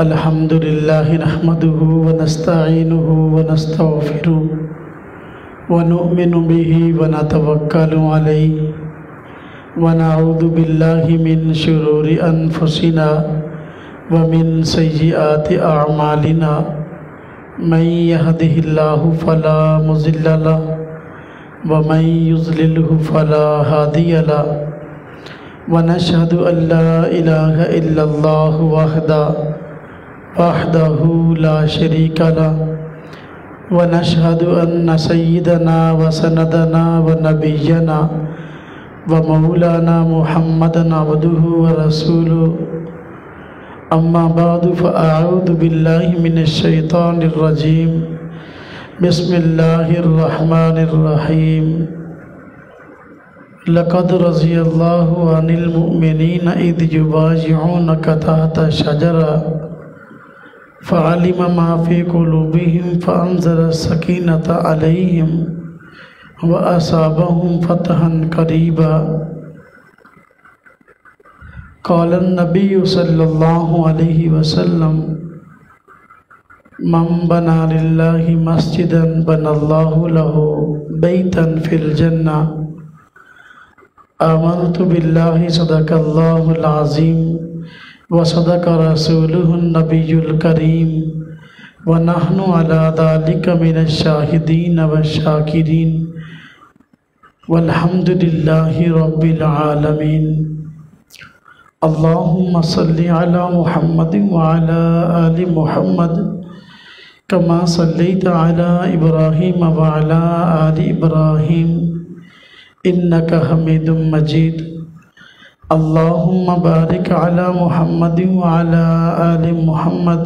الحمد لله نحمده ونستعينه ونستغفره ونؤمن به ونتوكل عليه ونعوذ بالله من شرور أنفسنا ومن سيئات أعمالنا من يهده الله فلا مضل له ومن يضلله فلا هادي له ونشهد أن لا إله إلا الله وحده لا شريك له ونشهد أن سيدنا وسندنا ونبينا ومولانا محمدا عبده ورسوله أما بعد فأعوذ بالله من الشيطان الرجيم بسم الله الرحمن الرحيم لقد رضي الله عن المؤمنين إذ يبايعونك تحت الشجرة فعلم ما في قلوبهم فأنزل السكينة عليهم وأصابهم فتحا قريبا قال النبي صلى الله عليه وسلم من بنى لله مسجدا بنى الله له بيتا في الجنة آمنت بالله صدق الله العظيم وصدق رسوله النبي الكريم ونحن على ذلك من الشاهدين والشاكرين والحمد لله رب العالمين اللهم صل على محمد وعلى آل محمد كما صليت على إبراهيم وعلى آل إبراهيم إنك حميد مجيد اللهم بارك على محمد وعلى آل محمد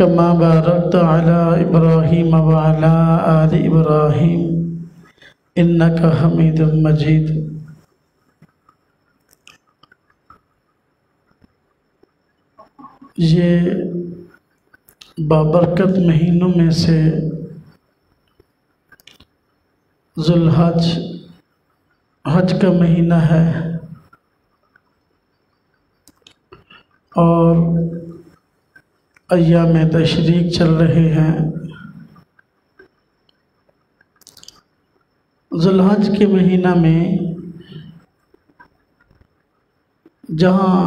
كما باركت على إبراهيم وعلى آل إبراهيم إنك حميد مجيد یہ بابرکت مہینوں میں سے ذوالحج حج کا مہینہ ہے اور ایام تشریق چل رہے ہیں۔ ذوالحج کے مہینہ میں جہاں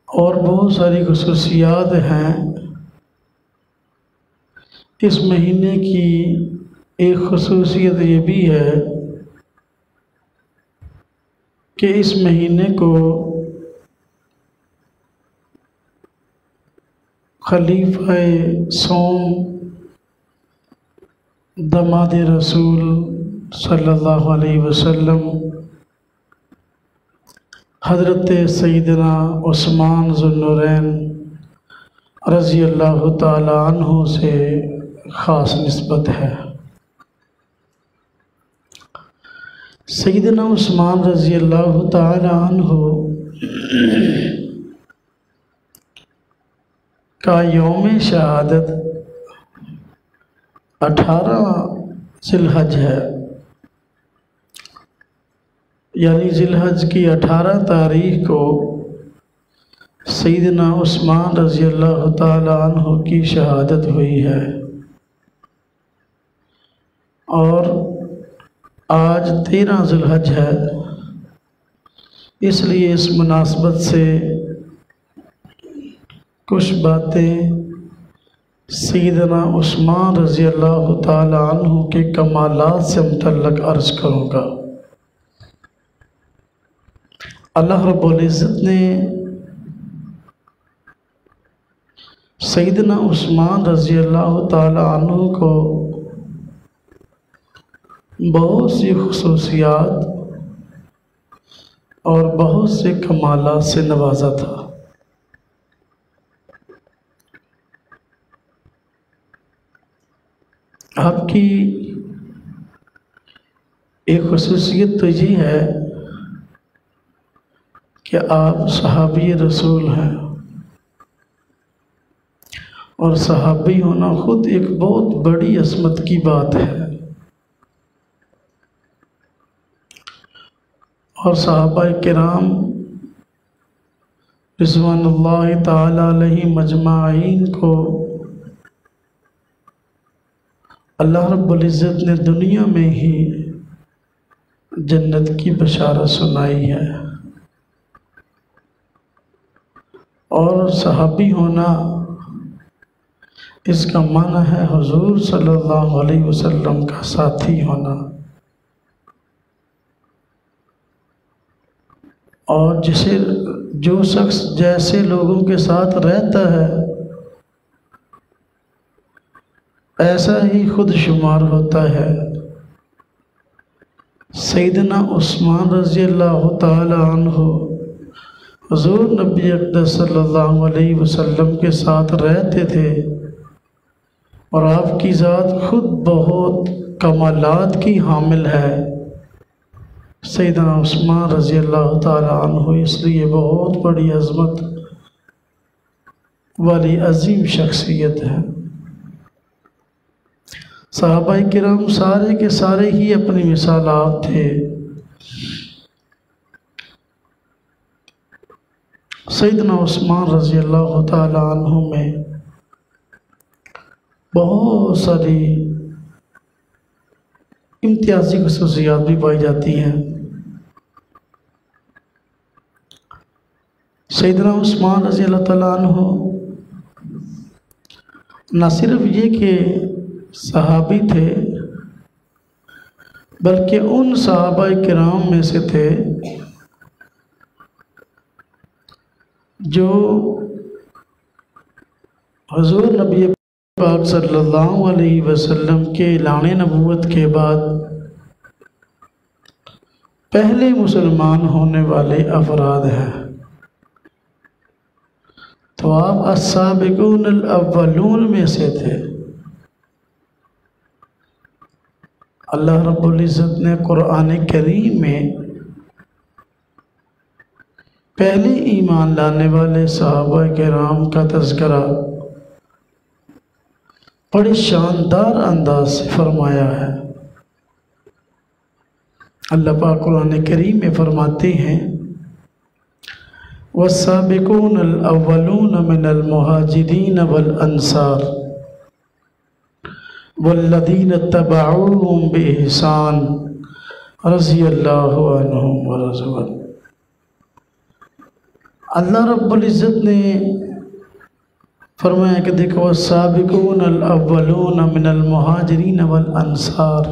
اور بہت ساری خصوصیات ہیں، اس مہینے کی ایک خصوصیت یہ بھی ہے کہ اس مہینے کو خلیفہ سوم داماد رسول صلی اللہ علیہ وسلم حضرت سیدنا عثمان ذو النورین رضی اللہ تعالی عنہ سے خاص نسبت ہے۔ سیدنا عثمان رضی اللہ تعالی عنہ کا یوم شہادت 18 ذی الحج ہے، یعنی ذی الحج کی 18 تاریخ کو سیدنا عثمان رضی اللہ تعالی عنہ کی شہادت ہوئی ہے، اور آج 13 ذی الحج ہے۔ اس لیے اس مناسبت سے کچھ باتیں سیدنا عثمان رضی اللہ تعالی عنہ کے کمالات سے متعلق عرض کروں گا۔ اللہ رب العزت نے سیدنا عثمان رضی اللہ تعالی عنہ کو بہت سی خصوصیات اور بہت سے کمالات سے نوازا تھا۔ آپ کی ایک خصوصیت تو یہ ہے کہ آپ صحابی رسول ہیں، اور صحابی ہونا خود ایک بہت بڑی عظمت کی بات ہے، اور صحابہ کرام رضوان اللہ تعالی علیہ مجمعین کو اللہ رب العزت نے دنیا میں ہی جنت کی بشارت سنائی ہے، اور صحابی ہونا اس کا معنی ہے حضور صلی اللہ علیہ وسلم کا ساتھی ہونا، اور جو شخص جیسے لوگوں کے ساتھ رہتا ہے ایسا ہی خود شمار ہوتا ہے۔ سیدنا عثمان رضی اللہ تعالی عنہ حضور نبی اقدس صلی اللہ علیہ وسلم کے ساتھ رہتے تھے، اور آپ کی ذات خود بہت کمالات کی حامل ہے۔ سیدنا عثمان رضی اللہ تعالی عنہ اس لیے بہت بڑی عظمت والی عظیم شخصیت ہے۔ صحابہ کرام سارے کے سارے ہی اپنی مثال آپ تھے۔ سیدنا عثمان رضی اللہ تعالی عنہ میں بہت ساری امتیازی خصوصیات بھی پائی جاتی ہیں۔ سیدنا عثمان رضی اللہ تعالیٰ عنہ نہ صرف یہ کہ صحابی تھے، بلکہ ان صحابہ کرام میں سے تھے جو حضور نبی پاک صلی اللہ علیہ وسلم کے اعلان نبوت کے بعد پہلے مسلمان ہونے والے افراد ہیں۔ تو آپ السابقون الاولون میں سے تھے۔ اللہ رب العزت نے قرآن کریم میں پہلے ایمان لانے والے صحابہ کرام کا تذکرہ بڑے شاندار انداز سے فرمایا ہے۔ اللہ پاک قرآن کریم میں فرماتے ہیں وَالسَّابِقُونَ الْأَوَّلُونَ مِنَ الْمُهَاجِرِينَ وَالْأَنصَارِ وَالَّذِينَ اتَّبَعُوهُمْ بِإِحْسَانٍ رضی اللہ عنہم ورضوا عنہ۔ اللہ رب العزت نے فرمایا کہ دیکھو السابقون الاولون من المہاجرین والانصار،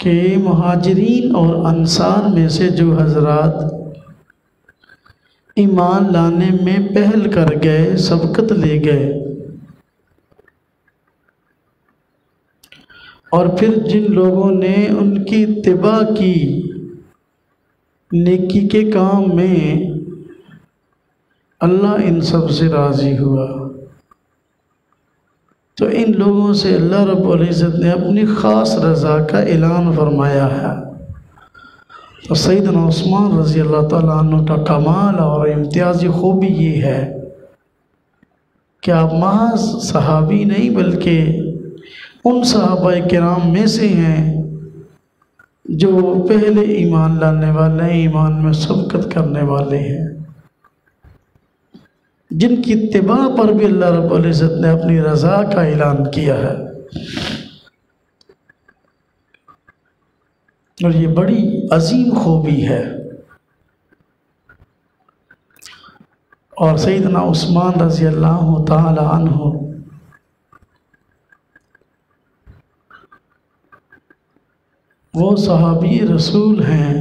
کہ مہاجرین اور انصار میں سے جو حضرات ایمان لانے میں پہل کر گئے، سبقت لے گئے، اور پھر جن لوگوں نے ان کی اتباع کی نیکی کے کام میں، اللہ ان سب سے راضی ہوا۔ تو ان لوگوں سے اللہ رب العزت نے اپنی خاص رضا کا اعلان فرمایا ہے۔ تو سیدنا عثمان رضی اللہ تعالیٰ عنہ کا کمال اور امتیازی خوبی یہ ہے کہ آپ محض صحابی نہیں بلکہ ان صحابہ کرام میں سے ہیں جو پہلے ایمان لانے والے ہیں، ایمان میں سبقت کرنے والے ہیں، جن کی اتباع پر بھی اللہ رب العزت نے اپنی رضا کا اعلان کیا ہے۔ اور یہ بڑی عظیم خوبی ہے۔ اور سیدنا عثمان رضی اللہ تعالی عنہ وہ صحابی رسول ہیں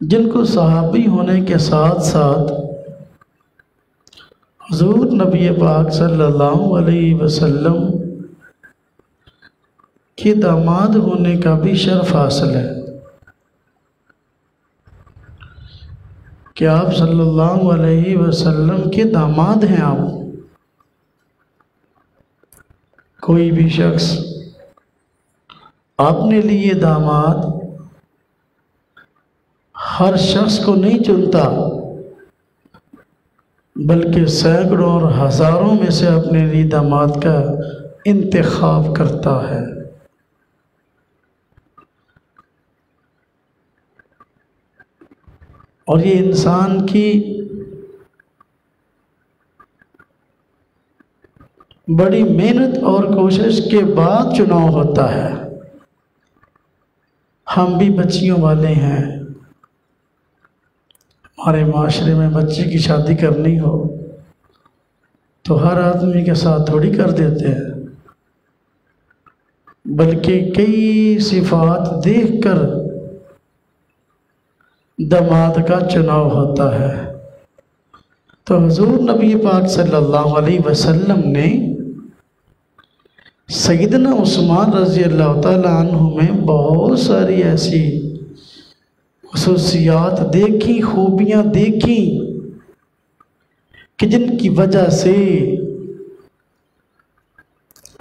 جن کو صحابی ہونے کے ساتھ ساتھ حضور نبی پاک صلی اللہ علیہ وسلم کے داماد ہونے کا بھی شرف حاصل ہے کہ آپ صلی اللہ علیہ وسلم کے داماد ہیں۔ آپ کوئی بھی شخص اپنے لیے داماد ہر شخص کو نہیں چنتا، بلکہ سینکڑوں اور ہزاروں میں سے اپنے لیے داماد کا انتخاب کرتا ہے۔ اور یہ انسان کی بڑی محنت اور کوشش کے بعد چناؤ ہوتا ہے۔ ہم بھی بچیوں والے ہیں، ہمارے معاشرے میں بچی کی شادی کرنی ہو تو ہر آدمی کے ساتھ تھوڑی کر دیتے ہیں، بلکہ کئی صفات دیکھ کر داماد کا چناؤ ہوتا ہے۔ تو حضور نبی پاک صلی اللہ علیہ وسلم نے سیدنا عثمان رضی اللہ تعالیٰ عنہ میں بہت ساری ایسی خصوصیات دیکھی، خوبیاں دیکھی کہ جن کی وجہ سے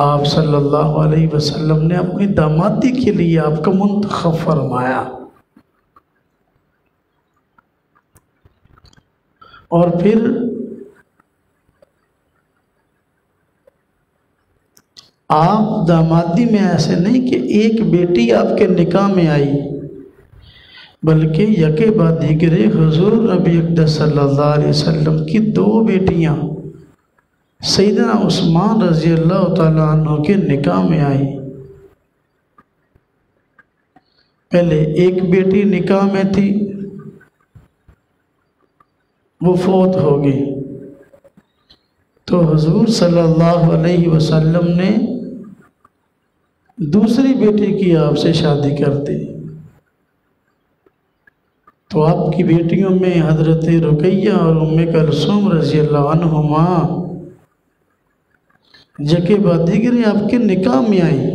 آپ صلی اللہ علیہ وسلم نے اپنی دامادی کے لیے آپ کو منتخب فرمایا۔ اور پھر آپ دامادی میں ایسے نہیں کہ ایک بیٹی آپ کے نکاح میں آئی، بلکہ یکے بعد دیگرے حضور نبی اقدس صلی اللہ علیہ وسلم کی 2 بیٹیاں سیدنا عثمان رضی اللہ تعالیٰ عنہ کے نکاح میں آئی۔ پہلے ایک بیٹی نکاح میں تھی، وہ فوت ہو گئی، تو حضور صلی اللہ علیہ وسلم نے دوسری بیٹی کی آپ سے شادی کر دی۔ تو آپ کی بیٹیوں میں حضرت رقیہ اور ام کلثوم رضی اللہ عنہما یکے بعد دیگرے آپ کے نکاح میں آئی۔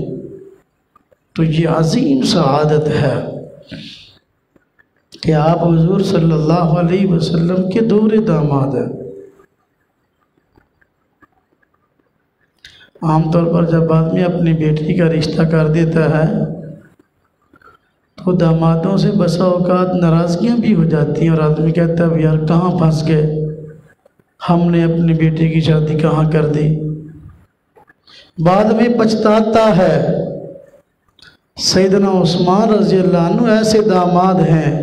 تو یہ عظیم سعادت ہے کہ آپ حضور صلی اللہ علیہ وسلم کے دور داماد ہیں۔ عام طور پر جب آدمی اپنی بیٹی کا رشتہ کر دیتا ہے تو دامادوں سے بسا اوقات ناراضگیاں بھی ہو جاتی ہیں، اور آدمی کہتا ہے یار کہاں پھنس گئے، ہم نے اپنی بیٹی کی شادی کہاں کر دی۔ بعد میں پچھتاتا ہے۔ سیدنا عثمان رضی اللہ عنہ ایسے داماد ہیں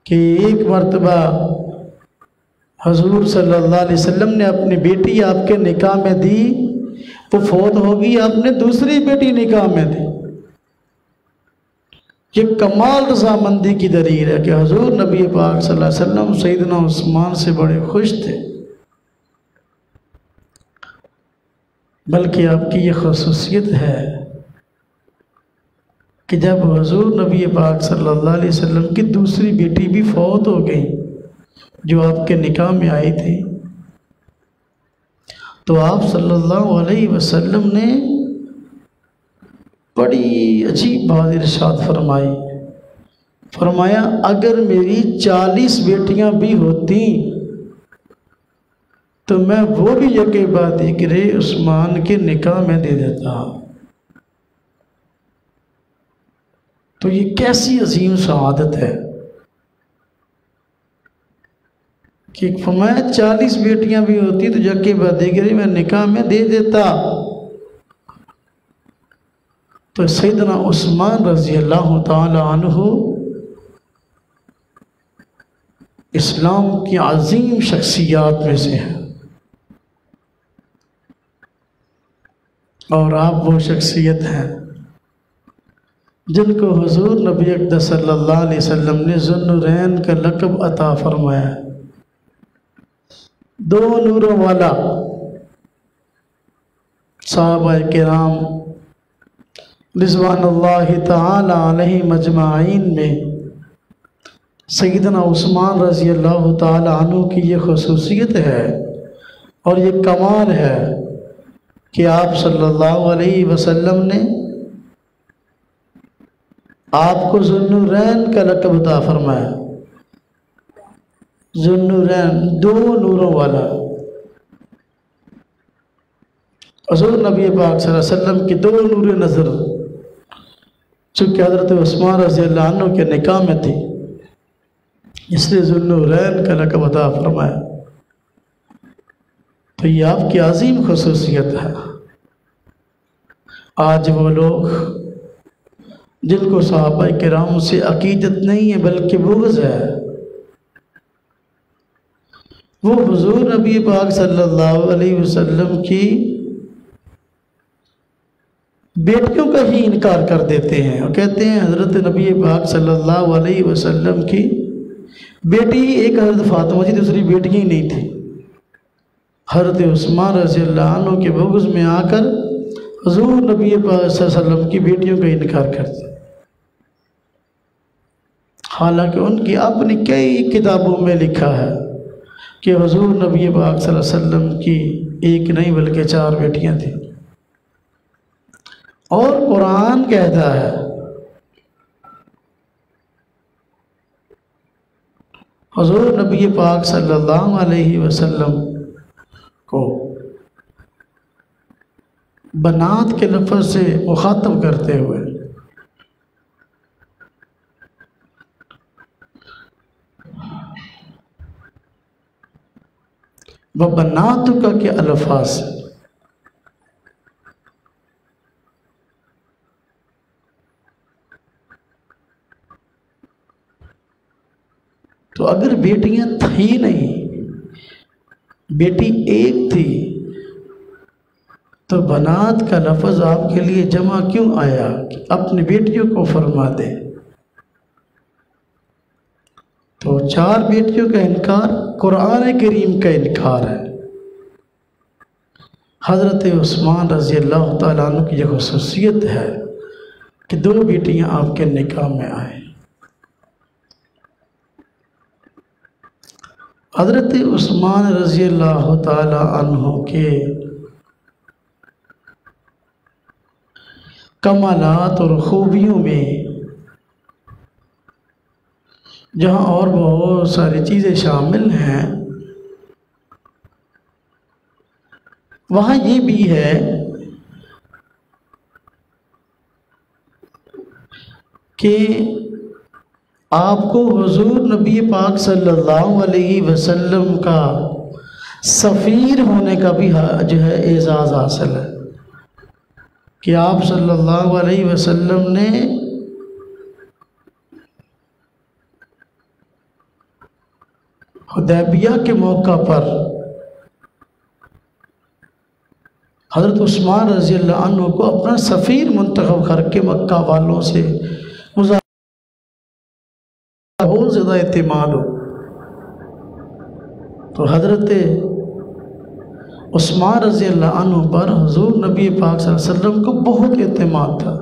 کہ ایک مرتبہ حضور صلی اللہ علیہ وسلم نے اپنی بیٹی آپ کے نکاح میں دی، وہ فوت ہو گئی، آپ نے دوسری بیٹی نکاح میں دی۔ یہ کمال رضامندی کی دلیل ہے کہ حضور نبی پاک صلی اللہ علیہ وسلم سیدنا عثمان سے بڑے خوش تھے، بلکہ آپ کی یہ خصوصیت ہے کہ جب حضور نبی پاک صلی اللہ علیہ وسلم کی دوسری بیٹی بھی فوت ہو گئی جو آپ کے نکاح میں آئی تھی، تو آپ صلی اللہ علیہ وسلم نے بڑی عجیب بات ارشاد فرمائی، فرمایا اگر میری 40 بیٹیاں بھی ہوتی تو میں وہ بھی یکے بعد دیگرے عثمان کے نکاح میں دے دیتا۔ تو یہ کیسی عظیم سعادت ہے کہ فرمایا 40 بیٹیاں بھی ہوتی تو یکے بعد دیگرے میں نکاح میں دے دیتا۔ تو سیدنا عثمان رضی اللہ تعالی عنہ اسلام کی عظیم شخصیات میں سے ہیں، اور آپ وہ شخصیت ہیں جن کو حضور نبی اقدس صلی اللہ علیہ وسلم نے ذو النورین کا لقب عطا فرمایا، 2 نوروں والا۔ صحابہ کرام رضوان اللہ تعالی علیہ مجمعین میں سیدنا عثمان رضی اللہ تعالی عنہ کی یہ خصوصیت ہے اور یہ کمال ہے کہ آپ صلی اللہ علیہ وسلم نے آپ کو ذو النورین کا لقب عطا فرمایا۔ ذو النورین 2 نوروں والا۔ حضور نبی پاک صلی اللہ علیہ وسلم کی 2 نور نظر چونکہ حضرت عثمان رضی اللہ عنہ کے نکاح میں تھی، اس لیے ذو النورین کا لقب عطا فرمایا۔ تو یہ آپ کی عظیم خصوصیت ہے۔ آج وہ لوگ جن کو صحابہ کرام سے عقیدت نہیں ہے بلکہ بغض ہے، وہ حضور نبی پاک صلی اللہ علیہ وسلم کی بیٹیوں کا ہی انکار کر دیتے ہیں اور کہتے ہیں حضرت نبی پاک صلی اللہ علیہ وسلم کی بیٹی ایک حضرت فاطمہ جی، دوسری بیٹیاں ہی نہیں تھی۔ حضرت عثمان رضی اللہ عنہ کے بغض میں آ کر حضور نبی پاک صلی اللہ علیہ وسلم کی بیٹیوں کا انکار کرتے، حالانکہ ان کی اپنی کئی کتابوں میں لکھا ہے کہ حضور نبی پاک صلی اللہ علیہ وسلم کی ایک نہیں بلکہ 4 بیٹیاں تھیں۔ اور قرآن کہتا ہے حضور نبی پاک صلی اللہ علیہ وسلم کو بنات کے لفظ سے مخاطب کرتے ہوئے وہ بنات کا کیا الفاظ ہے؟ تو اگر بیٹیاں تھی نہیں، بیٹی ایک تھی، تو بنات کا لفظ آپ کے لیے جمع کیوں آیا کہ اپنی بیٹیوں کو فرما دے؟ تو 4 بیٹیوں کا انکار قرآن کریم کا انکار ہے۔ حضرت عثمان رضی اللہ تعالیٰ عنہ کی یہ خصوصیت ہے کہ 2 بیٹیاں آپ کے نکاح میں آئیں۔ حضرت عثمان رضی اللہ تعالیٰ عنہ کے کمالات اور خوبیوں میں جہاں اور بہت ساری چیزیں شامل ہیں، وہاں یہ بھی ہے کہ آپ کو حضور نبی پاک صلی اللہ علیہ وسلم کا سفیر ہونے کا بھی جو ہے اعزاز حاصل ہے کہ آپ صلی اللہ علیہ وسلم نے حدیبیہ کے موقع پر حضرت عثمان رضی اللہ عنہ کو اپنا سفیر منتخب کر کے مکہ والوں سے بہت زیادہ اعتماد ہو۔ تو حضرت عثمان رضی اللہ عنہ پر حضور نبی پاک صلی اللہ علیہ وسلم کو بہت اعتماد تھا،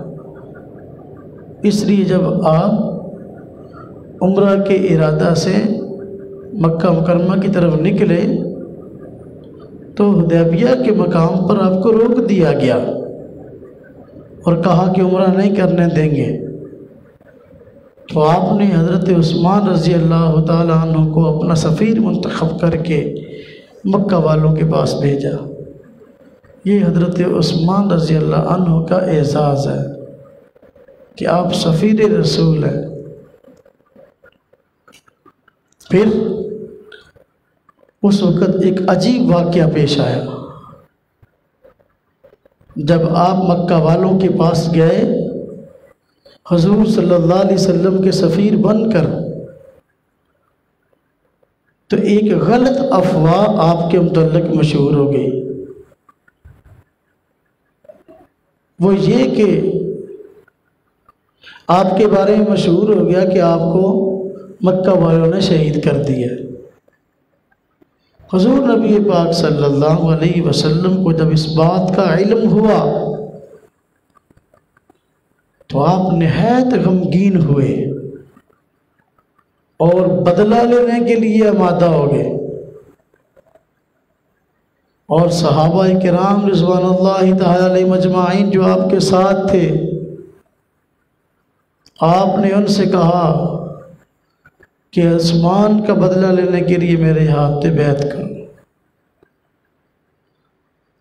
اس لیے جب آپ عمرہ کے ارادہ سے مکہ مکرمہ کی طرف نکلے تو حدیبیہ کے مقام پر آپ کو روک دیا گیا اور کہا کہ عمرہ نہیں کرنے دیں گے۔ تو آپ نے حضرت عثمان رضی اللہ تعالیٰ عنہ کو اپنا سفیر منتخب کر کے مکہ والوں کے پاس بھیجا۔ یہ حضرت عثمان رضی اللہ عنہ کا اعزاز ہے کہ آپ سفیر رسول ہیں۔ پھر اس وقت ایک عجیب واقعہ پیش آیا۔ جب آپ مکہ والوں کے پاس گئے حضور صلی اللہ علیہ وسلم کے سفیر بن کر، تو ایک غلط افواہ آپ کے متعلق مشہور ہو گئی، وہ یہ کہ آپ کے بارے میں مشہور ہو گیا کہ آپ کو مکہ والوں نے شہید کر دیا۔ حضور نبی پاک صلی اللہ علیہ وسلم کو جب اس بات کا علم ہوا تو آپ نہایت غمگین ہوئے اور بدلہ لینے کے لیے آمادہ ہو گئے، اور صحابہ کرام رضوان اللہ تعالی علیہ مجمعین جو آپ کے ساتھ تھے، آپ نے ان سے کہا کہ عثمان کا بدلہ لینے کے لیے میرے ہاتھ پہ بیعت کرو۔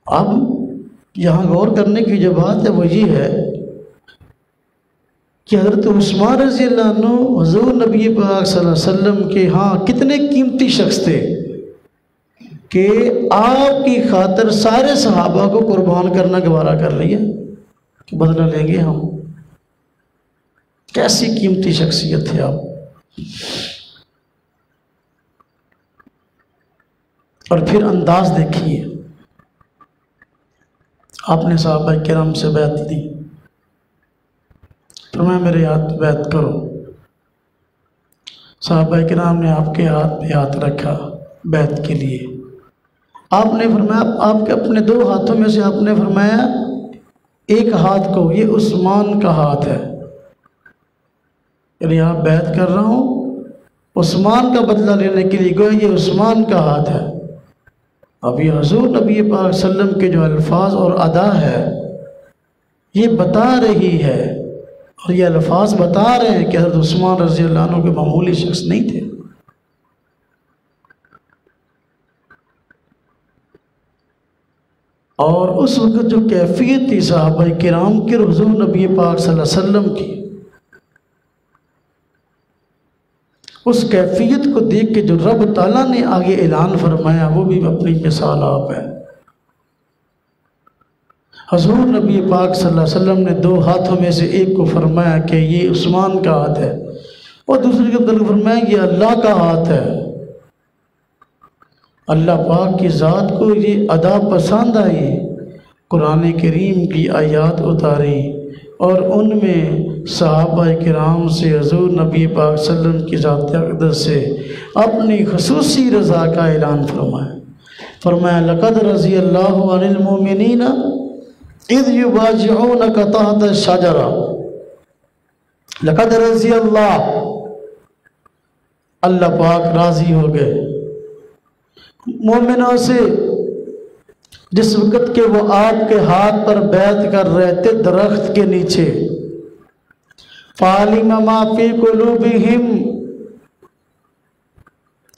اب یہاں غور کرنے کی جو بات ہے وہ یہ ہے کہ حضرت عثمان رضی اللہ عنہ حضور نبی پاک صلی اللہ علیہ وسلم کے ہاں کتنے قیمتی شخص تھے کہ آپ کی خاطر سارے صحابہ کو قربان کرنا گوارا کر لیا کہ بدلہ لیں گے ہم۔ کیسی قیمتی شخصیت تھے آپ۔ اور پھر انداز دیکھیے، آپ نے صحابہ کرام سے بیعت دی، فرمایا میرے ہاتھ بیعت کرو۔ صحابہ کرام نے آپ کے ہاتھ پہ ہاتھ رکھا بیعت کے لیے۔ آپ نے فرمایا، آپ کے اپنے 2 ہاتھوں میں سے آپ نے فرمایا ایک ہاتھ کو یہ عثمان کا ہاتھ ہے، یعنی آپ بیعت کر رہا ہوں عثمان کا بدلہ لینے کے لیے، گویا یہ عثمان کا ہاتھ ہے۔ اب یہ حضور نبی پاک صلی اللہ علیہ وسلم کے جو الفاظ اور ادا ہے یہ بتا رہی ہے، اور یہ الفاظ بتا رہے ہیں کہ حضرت عثمان رضی اللہ عنہ کے معمولی شخص نہیں تھے۔ اور اس وقت جو کیفیت تھی صحابہ کرام کی اور حضور نبی پاک صلی اللہ علیہ وسلم کی، اس کیفیت کو دیکھ کے جو رب تعالیٰ نے آگے اعلان فرمایا وہ بھی اپنی مثال آپ ہے۔ حضور نبی پاک صلی اللہ علیہ وسلم نے 2 ہاتھوں میں سے ایک کو فرمایا کہ یہ عثمان کا ہاتھ ہے، اور دوسرے کے بدل فرمایا یہ اللہ کا ہاتھ ہے۔ اللہ پاک کی ذات کو یہ ادا پسند آئی، قرآن کریم کی آیات اتاری، اور ان میں صحابہ کرام سے حضور نبی پاک صلی اللہ علیہ وسلم کی ذات اقدس سے اپنی خصوصی رضا کا اعلان فرمایا۔ فرمایا لقد رضی اللہ عن المؤمنین اذ یبایعونک تحت الشجرہ، لقد رضی اللہ پاک راضی ہو گئے مومنوں سے جس وقت کہ وہ آپ کے ہاتھ پر بیعت کر رہے تھے درخت کے نیچے۔ فَعَلِمَ مَا فِي قُلُوبِهِمْ،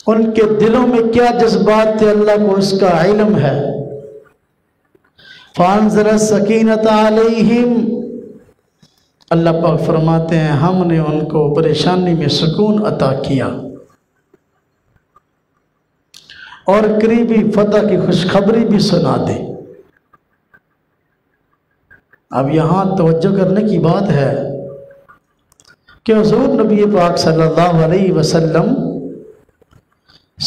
ان کے دلوں میں کیا جذبات تھے اللہ کو اس کا علم ہے۔ فَأَنزَلَ السَّكِينَةَ عَلَيْهِمْ، اللہ پاک فرماتے ہیں ہم نے ان کو پریشانی میں سکون عطا کیا اور قریبی فتح کی خوشخبری بھی سنا دے۔ اب یہاں توجہ کرنے کی بات ہے کہ حضور نبی پاک صلی اللہ علیہ وسلم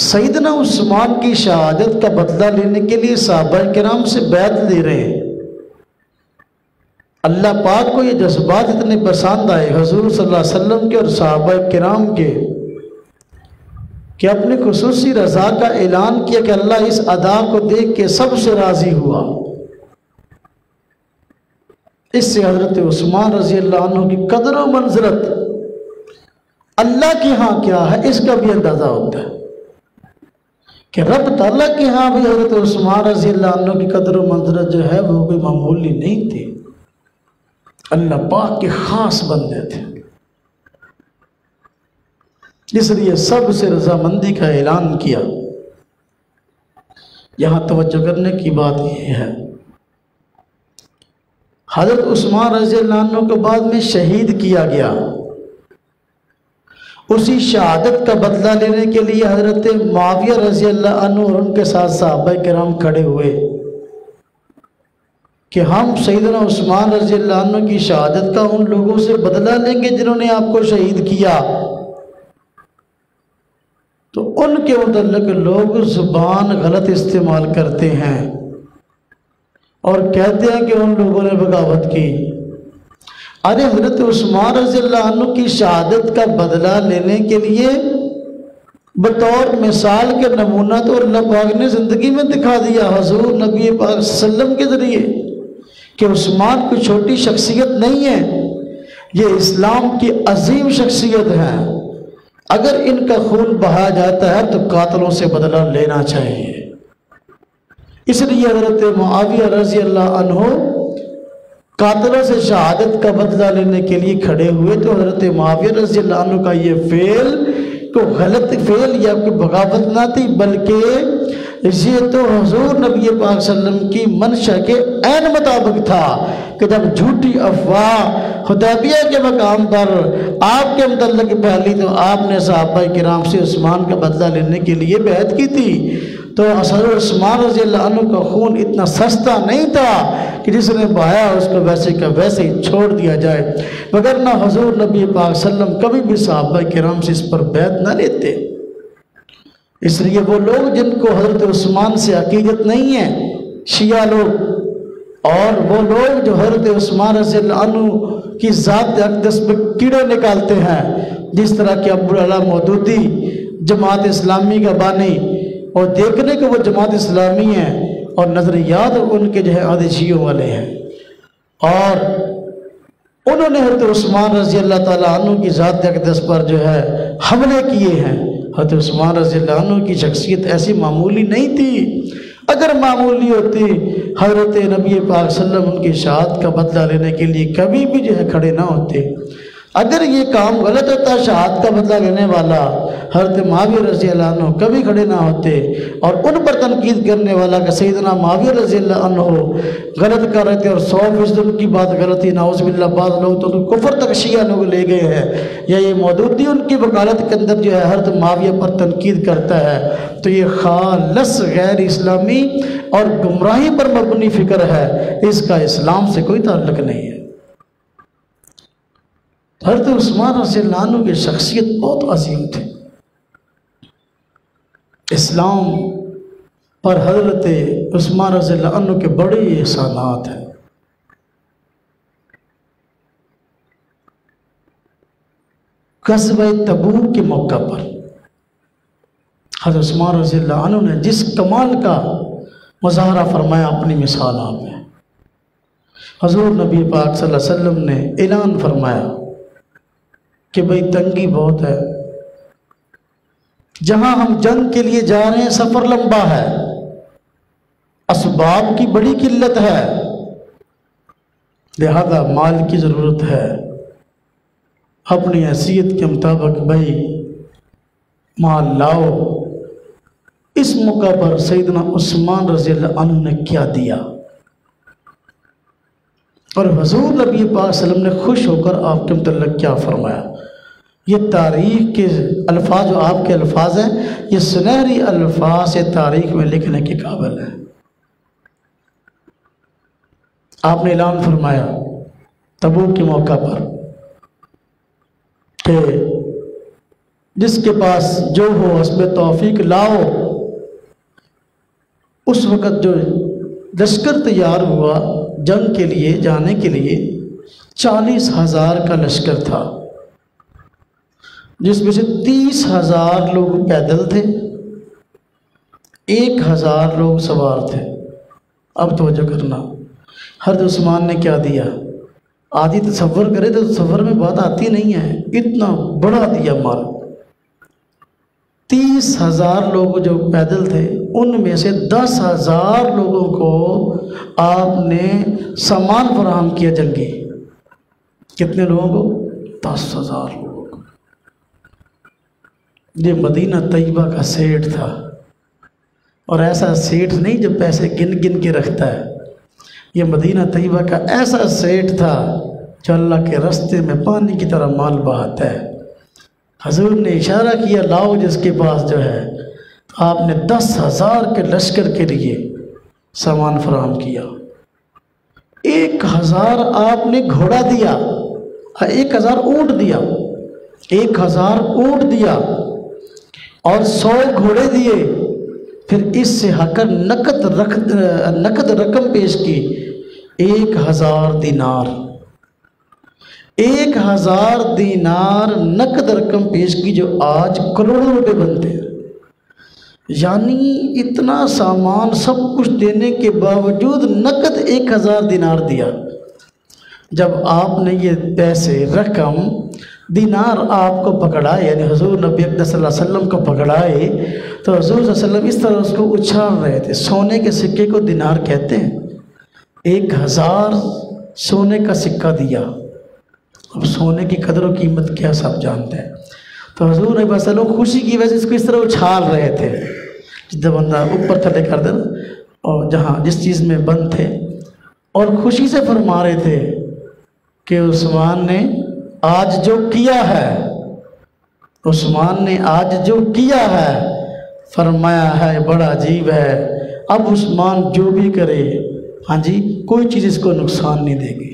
سیدنا عثمان کی شہادت کا بدلہ لینے کے لیے صحابہ کرام سے بیعت لے رہے ہیں۔ اللہ پاک کو یہ جذبات اتنے پسند آئے حضور صلی اللہ علیہ وسلم کے اور صحابہ کرام کے کہ اپنی خصوصی رضا کا اعلان کیا کہ اللہ اس ادا کو دیکھ کے سب سے راضی ہوا۔ اس سے حضرت عثمان رضی اللہ عنہ کی قدر و منزلت اللہ کے ہاں کیا ہے اس کا بھی اندازہ ہوتا ہے کہ رب تعالیٰ کے ہاں بھی حضرت عثمان رضی اللہ عنہ کی قدر و منزلت جو ہے وہ کوئی معمولی نہیں تھی، اللہ پاک کے خاص بندے تھے، اس لیے سب سے رضامندی کا اعلان کیا۔ یہاں توجہ کرنے کی بات یہ ہے حضرت عثمان رضی اللہ عنہ کو بعد میں شہید کیا گیا، اسی شہادت کا بدلہ لینے کے لیے حضرت معاویہ رضی اللہ عنہ اور ان کے ساتھ صحابہ کرام کھڑے ہوئے کہ ہم سیدنا عثمان رضی اللہ عنہ کی شہادت کا ان لوگوں سے بدلہ لیں گے جنہوں نے آپ کو شہید کیا۔ تو ان کے متعلق لوگ زبان غلط استعمال کرتے ہیں اور کہتے ہیں کہ ان لوگوں نے بغاوت کی۔ ارے حضرت عثمان رضی اللہ عنہ کی شہادت کا بدلہ لینے کے لیے بطور مثال کے نمونہ تو اللہ پاک نے زندگی میں دکھا دیا حضور نبی پاک صلی اللہ علیہ وسلم کے ذریعے کہ عثمان کوئی چھوٹی شخصیت نہیں ہے، یہ اسلام کی عظیم شخصیت ہے، اگر ان کا خون بہایا جاتا ہے تو قاتلوں سے بدلہ لینا چاہیے۔ اس لیے حضرت معاویہ رضی اللہ عنہ قاتلوں سے شہادت کا بدلہ لینے کے لیے کھڑے ہوئے تو حضرت معاویہ رضی اللہ عنہ کا یہ فعل کوئی غلط فعل یا کوئی بغاوت نہ تھی، بلکہ یہ تو حضور نبی پاک صلی اللہ علیہ وسلم کی منشا کے عین مطابق تھا کہ جب جھوٹی افواہ حدیبیہ کے مقام پر آپ کے متعلق پھیلی تو آپ نے صحابہ کرام سے عثمان کا بدلہ لینے کے لیے بیعت کی تھی۔ تو حضرت عثمان رضی اللہ عنہ کا خون اتنا سستا نہیں تھا کہ جس نے بہایا اس کو ویسے کا ویسے ہی چھوڑ دیا جائے، وگرنہ حضور نبی پاک صلی اللہ علیہ وسلم کبھی بھی صحابہ کرام سے اس پر بیعت نہ لیتے۔ اس لیے وہ لوگ جن کو حضرت عثمان سے عقیدت نہیں ہے، شیعہ لوگ، اور وہ لوگ جو حضرت عثمان رضی اللہ عنہ کی ذات اقدس پہ کیڑے نکالتے ہیں، جس طرح کہ ابوالعلا مودودی جماعت اسلامی کا بانی، اور دیکھنے کہ وہ جماعت اسلامی ہے اور نظریات ان کے جو ہے آدھے شیعوں والے ہیں، اور انہوں نے حضرت عثمان رضی اللہ تعالیٰ عنہ کی ذات اقدس پر جو ہے حملے کیے ہیں۔ حضرت عثمان رضی اللہ عنہ کی شخصیت ایسی معمولی نہیں تھی، اگر معمولی ہوتی حضرت نبی پاک صلی اللہ علیہ وسلم ان کی شہادت کا بدلہ لینے کے لیے کبھی بھی جو ہے کھڑے نہ ہوتے۔ اگر یہ کام غلط ہوتا شہادت کا بدلہ لینے والا حضرت معاویہ رضی اللہ عنہ کبھی کھڑے نہ ہوتے، اور ان پر تنقید کرنے والا کہ سیدنا معاویہ رضی اللہ عنہ غلط کر رہے تھے اور 100% ان کی بات غلط ہی، نعوذ باللہ بعض لوگ تو کفر تک شیعہ لوگ لے گئے ہیں، یا یہ مودودی ان کی وکالت کے اندر جو ہے حضرت معاویہ پر تنقید کرتا ہے، تو یہ خالص غیر اسلامی اور گمراہی پر مبنی فکر ہے، اس کا اسلام سے کوئی تعلق نہیں ہے۔ حضرت عثمان رضی اللہ عنہ کی شخصیت بہت عظیم تھی۔ اسلام پر حضرت عثمان رضی اللہ عنہ کے بڑے احسانات ہیں۔ غزوہ تبوک کے موقع پر حضرت عثمان رضی اللہ عنہ نے جس کمال کا مظاہرہ فرمایا اپنی مثالات میں، حضور نبی پاک صلی اللہ علیہ وسلم نے اعلان فرمایا کہ بھئی تنگی بہت ہے، جہاں ہم جنگ کے لیے جا رہے ہیں سفر لمبا ہے، اسباب کی بڑی قلت ہے، لہذا مال کی ضرورت ہے، اپنی حیثیت کے مطابق بھئی مال لاؤ۔ اس موقع پر سیدنا عثمان رضی اللہ عنہ نے کیا دیا، اور حضور نبی پاک صلی اللہ علیہ وسلم نے خوش ہو کر آپ کے متعلق کیا فرمایا۔ یہ تاریخ کے الفاظ جو آپ کے الفاظ ہیں، یہ سنہری الفاظ سے تاریخ میں لکھنے کے قابل ہیں۔ آپ نے اعلان فرمایا تبوک کے موقع پر کہ جس کے پاس جو ہو حسب توفیق لاؤ۔ اس وقت جو لشکر تیار ہوا جنگ کے لیے جانے کے لیے 40,000 کا لشکر تھا، جس میں سے 30,000 لوگ پیدل تھے، 1,000 لوگ سوار تھے۔ اب توجہ کرنا، حضرت عثمان نے کیا دیا؟ آدھی تصور کرے تو تصور میں بات آتی نہیں ہے، اتنا بڑا دیا مال۔ 30,000 لوگ جو پیدل تھے ان میں سے 10,000 لوگوں کو آپ نے سامان فراہم کیا جنگی۔ کتنے لوگوں کو؟ 10,000 لوگوں کو۔ یہ مدینہ طیبہ کا سیٹ تھا، اور ایسا سیٹ نہیں جو پیسے گن گن کے رکھتا ہے، یہ مدینہ طیبہ کا ایسا سیٹ تھا جو اللہ کے راستے میں پانی کی طرح مال بہاتا ہے۔ حضور نے اشارہ کیا لاؤ جس کے پاس جو ہے، آپ نے 10,000 کے لشکر کے لیے سامان فراہم کیا۔ 1,000 آپ نے گھوڑا دیا، 1,000 اونٹ دیا، 1,000 اونٹ دیا اور 100 گھوڑے دیے۔ پھر اس سے ہٹ کر نقد رقم پیش کی، 1,000 دینار، 1,000 دینار نقد رقم پیش کی، جو آج کروڑوں روپے بنتے ہیں۔ یعنی اتنا سامان سب کچھ دینے کے باوجود نقد 1,000 دینار دیا۔ جب آپ نے یہ پیسے رقم دینار آپ کو پکڑائے، یعنی حضور نبی اکرم صلی اللہ علیہ وسلم کو پکڑائے، تو حضور صلی اللہ علیہ وسلم اس طرح اس کو اچھال رہے تھے۔ سونے کے سکے کو دینار کہتے ہیں۔ 1,000 سونے کا سکہ دیا۔ اب سونے کی قدر و قیمت کیا سب جانتے ہیں۔ تو حضور نبی صلی اللہ علیہ وسلم خوشی کی وجہ سے اس کو اس طرح اچھال رہے تھے، جب بندہ اوپر تھلے کر دینا، اور جہاں جس چیز میں بند تھے، اور خوشی سے فرما رہے تھے کہ عثمان نے آج جو کیا ہے، عثمان نے آج جو کیا ہے، فرمایا ہے بڑا عجیب ہے۔ اب عثمان جو بھی کرے، ہاں جی، کوئی چیز اس کو نقصان نہیں دے گی۔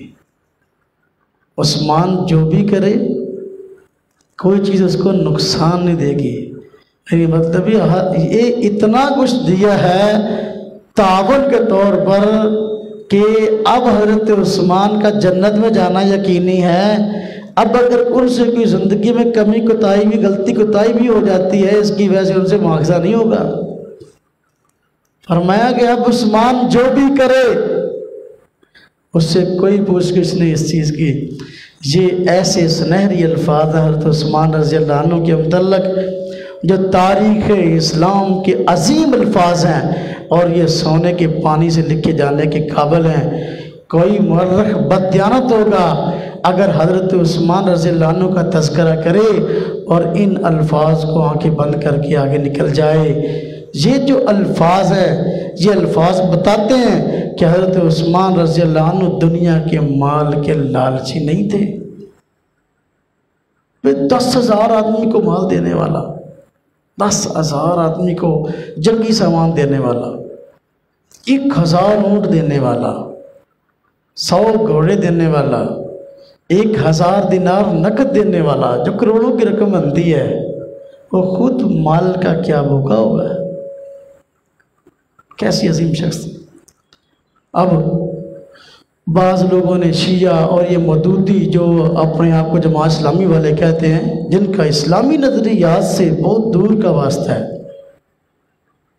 عثمان جو بھی کرے کوئی چیز اس کو نقصان نہیں دے گی۔ مطلب یہ اتنا کچھ دیا ہے تعاون کے طور پر کہ اب حضرت عثمان کا جنت میں جانا یقینی ہے۔ اب اگر ان سے کوئی زندگی میں کمی کوتاہی بھی غلطی کوتاہی بھی ہو جاتی ہے، اس کی وجہ سے ان سے مواخذہ نہیں ہوگا۔ فرمایا کہ اب عثمان جو بھی کرے اس سے کوئی پوچھ گچھ نہیں اس چیز کی۔ یہ ایسے سنہری الفاظ ہیں حضرت عثمان رضی اللہ عنہ کے متعلق جو تاریخ اسلام کے عظیم الفاظ ہیں، اور یہ سونے کے پانی سے لکھے جانے کے قابل ہیں۔ کوئی مورخ بددیانت ہوگا اگر حضرت عثمان رضی اللہ عنہ کا تذکرہ کرے اور ان الفاظ کو آنکھیں بند کر کے آگے نکل جائے۔ یہ جو الفاظ ہیں، یہ الفاظ بتاتے ہیں کہ حضرت عثمان رضی اللہ عنہ دنیا کے مال کے لالچی نہیں تھے۔ 10,000 آدمی کو مال دینے والا، 10,000 آدمی کو جنگی سامان دینے والا، 1,000 اونٹ دینے والا، 100 گھوڑے دینے والا، 1,000 دینار نقد دینے والا، جو کروڑوں کی رقم بنتی ہے، وہ خود مال کا کیا بھوکا ہوگا؟ کیسی عظیم شخص۔ اب بعض لوگوں نے شیعہ اور یہ مودودی جو اپنے آپ کو جماعت اسلامی والے کہتے ہیں، جن کا اسلامی نظریات سے بہت دور کا واسطہ ہے،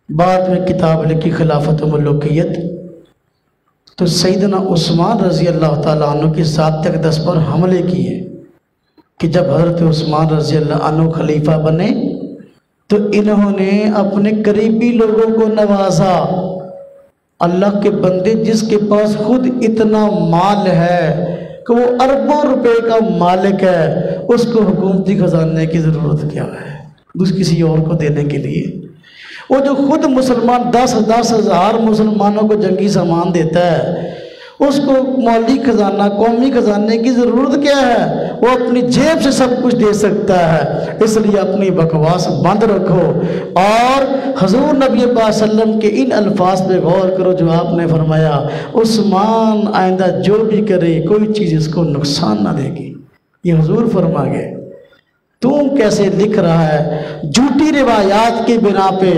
بعد میں کتاب لکھی خلافت و ملوکیت، تو سیدنا عثمان رضی اللہ تعالیٰ عنہ کی ذات اقدس پر حملے کیے کہ جب حضرت عثمان رضی اللہ عنہ خلیفہ بنے تو انہوں نے اپنے قریبی لوگوں کو نوازا۔ اللہ کے بندے جس کے پاس خود اتنا مال ہے کہ وہ اربوں روپے کا مالک ہے، اس کو حکومتی خزانے کی ضرورت کیا ہے کسی اور کو دینے کے لیے؟ وہ جو خود مسلمان 10,000 مسلمانوں کو جنگی سامان دیتا ہے، اس کو مالی خزانہ قومی خزانے کی ضرورت کیا ہے؟ وہ اپنی جیب سے سب کچھ دے سکتا ہے۔ اس لیے اپنی بکواس بند رکھو اور حضور نبی پاک صلی اللہ علیہ وسلم کے ان الفاظ پہ غور کرو جو آپ نے فرمایا، عثمان آئندہ جو بھی کرے کوئی چیز اس کو نقصان نہ دے گی۔ یہ حضور فرما گئے۔ تو کیسے لکھ رہا ہے جھوٹی روایات کی بنا پہ،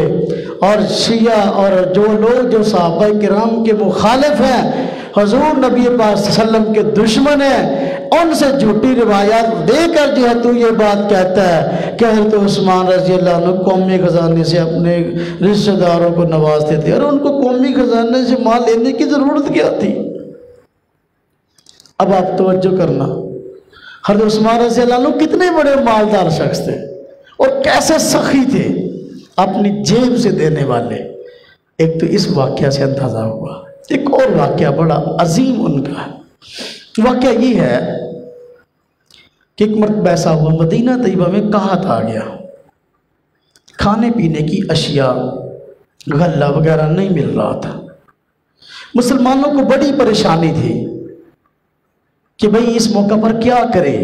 اور شیعہ اور جو لوگ جو صحابہ کرام کے مخالف ہیں، حضور نبی پاک صلی اللہ علیہ وسلم کے دشمن ہیں، ان سے جھوٹی روایات دے کر جو ہے تو یہ بات کہتا ہے کہ حضرت عثمان رضی اللہ عنہ قومی خزانے سے اپنے رشتہ داروں کو نوازتے تھے، اور ان کو قومی خزانے سے مال لینے کی ضرورت کیا تھی؟ اب آپ توجہ کرنا، حضرت عثمان رضی اللہ عنہ کتنے بڑے مالدار شخص تھے اور کیسے سخی تھے، اپنی جیب سے دینے والے۔ ایک تو اس واقعہ سے اندازہ ہوا۔ ایک اور واقعہ بڑا عظیم ان کا ہے۔ واقعہ یہ ہے کہ ایک مرتبہ ایسا ہوا، مدینہ طیبہ میں قحط آ گیا، کھانے پینے کی اشیاء غلہ وغیرہ نہیں مل رہا تھا، مسلمانوں کو بڑی پریشانی تھی کہ بھئی اس موقع پر کیا کرے۔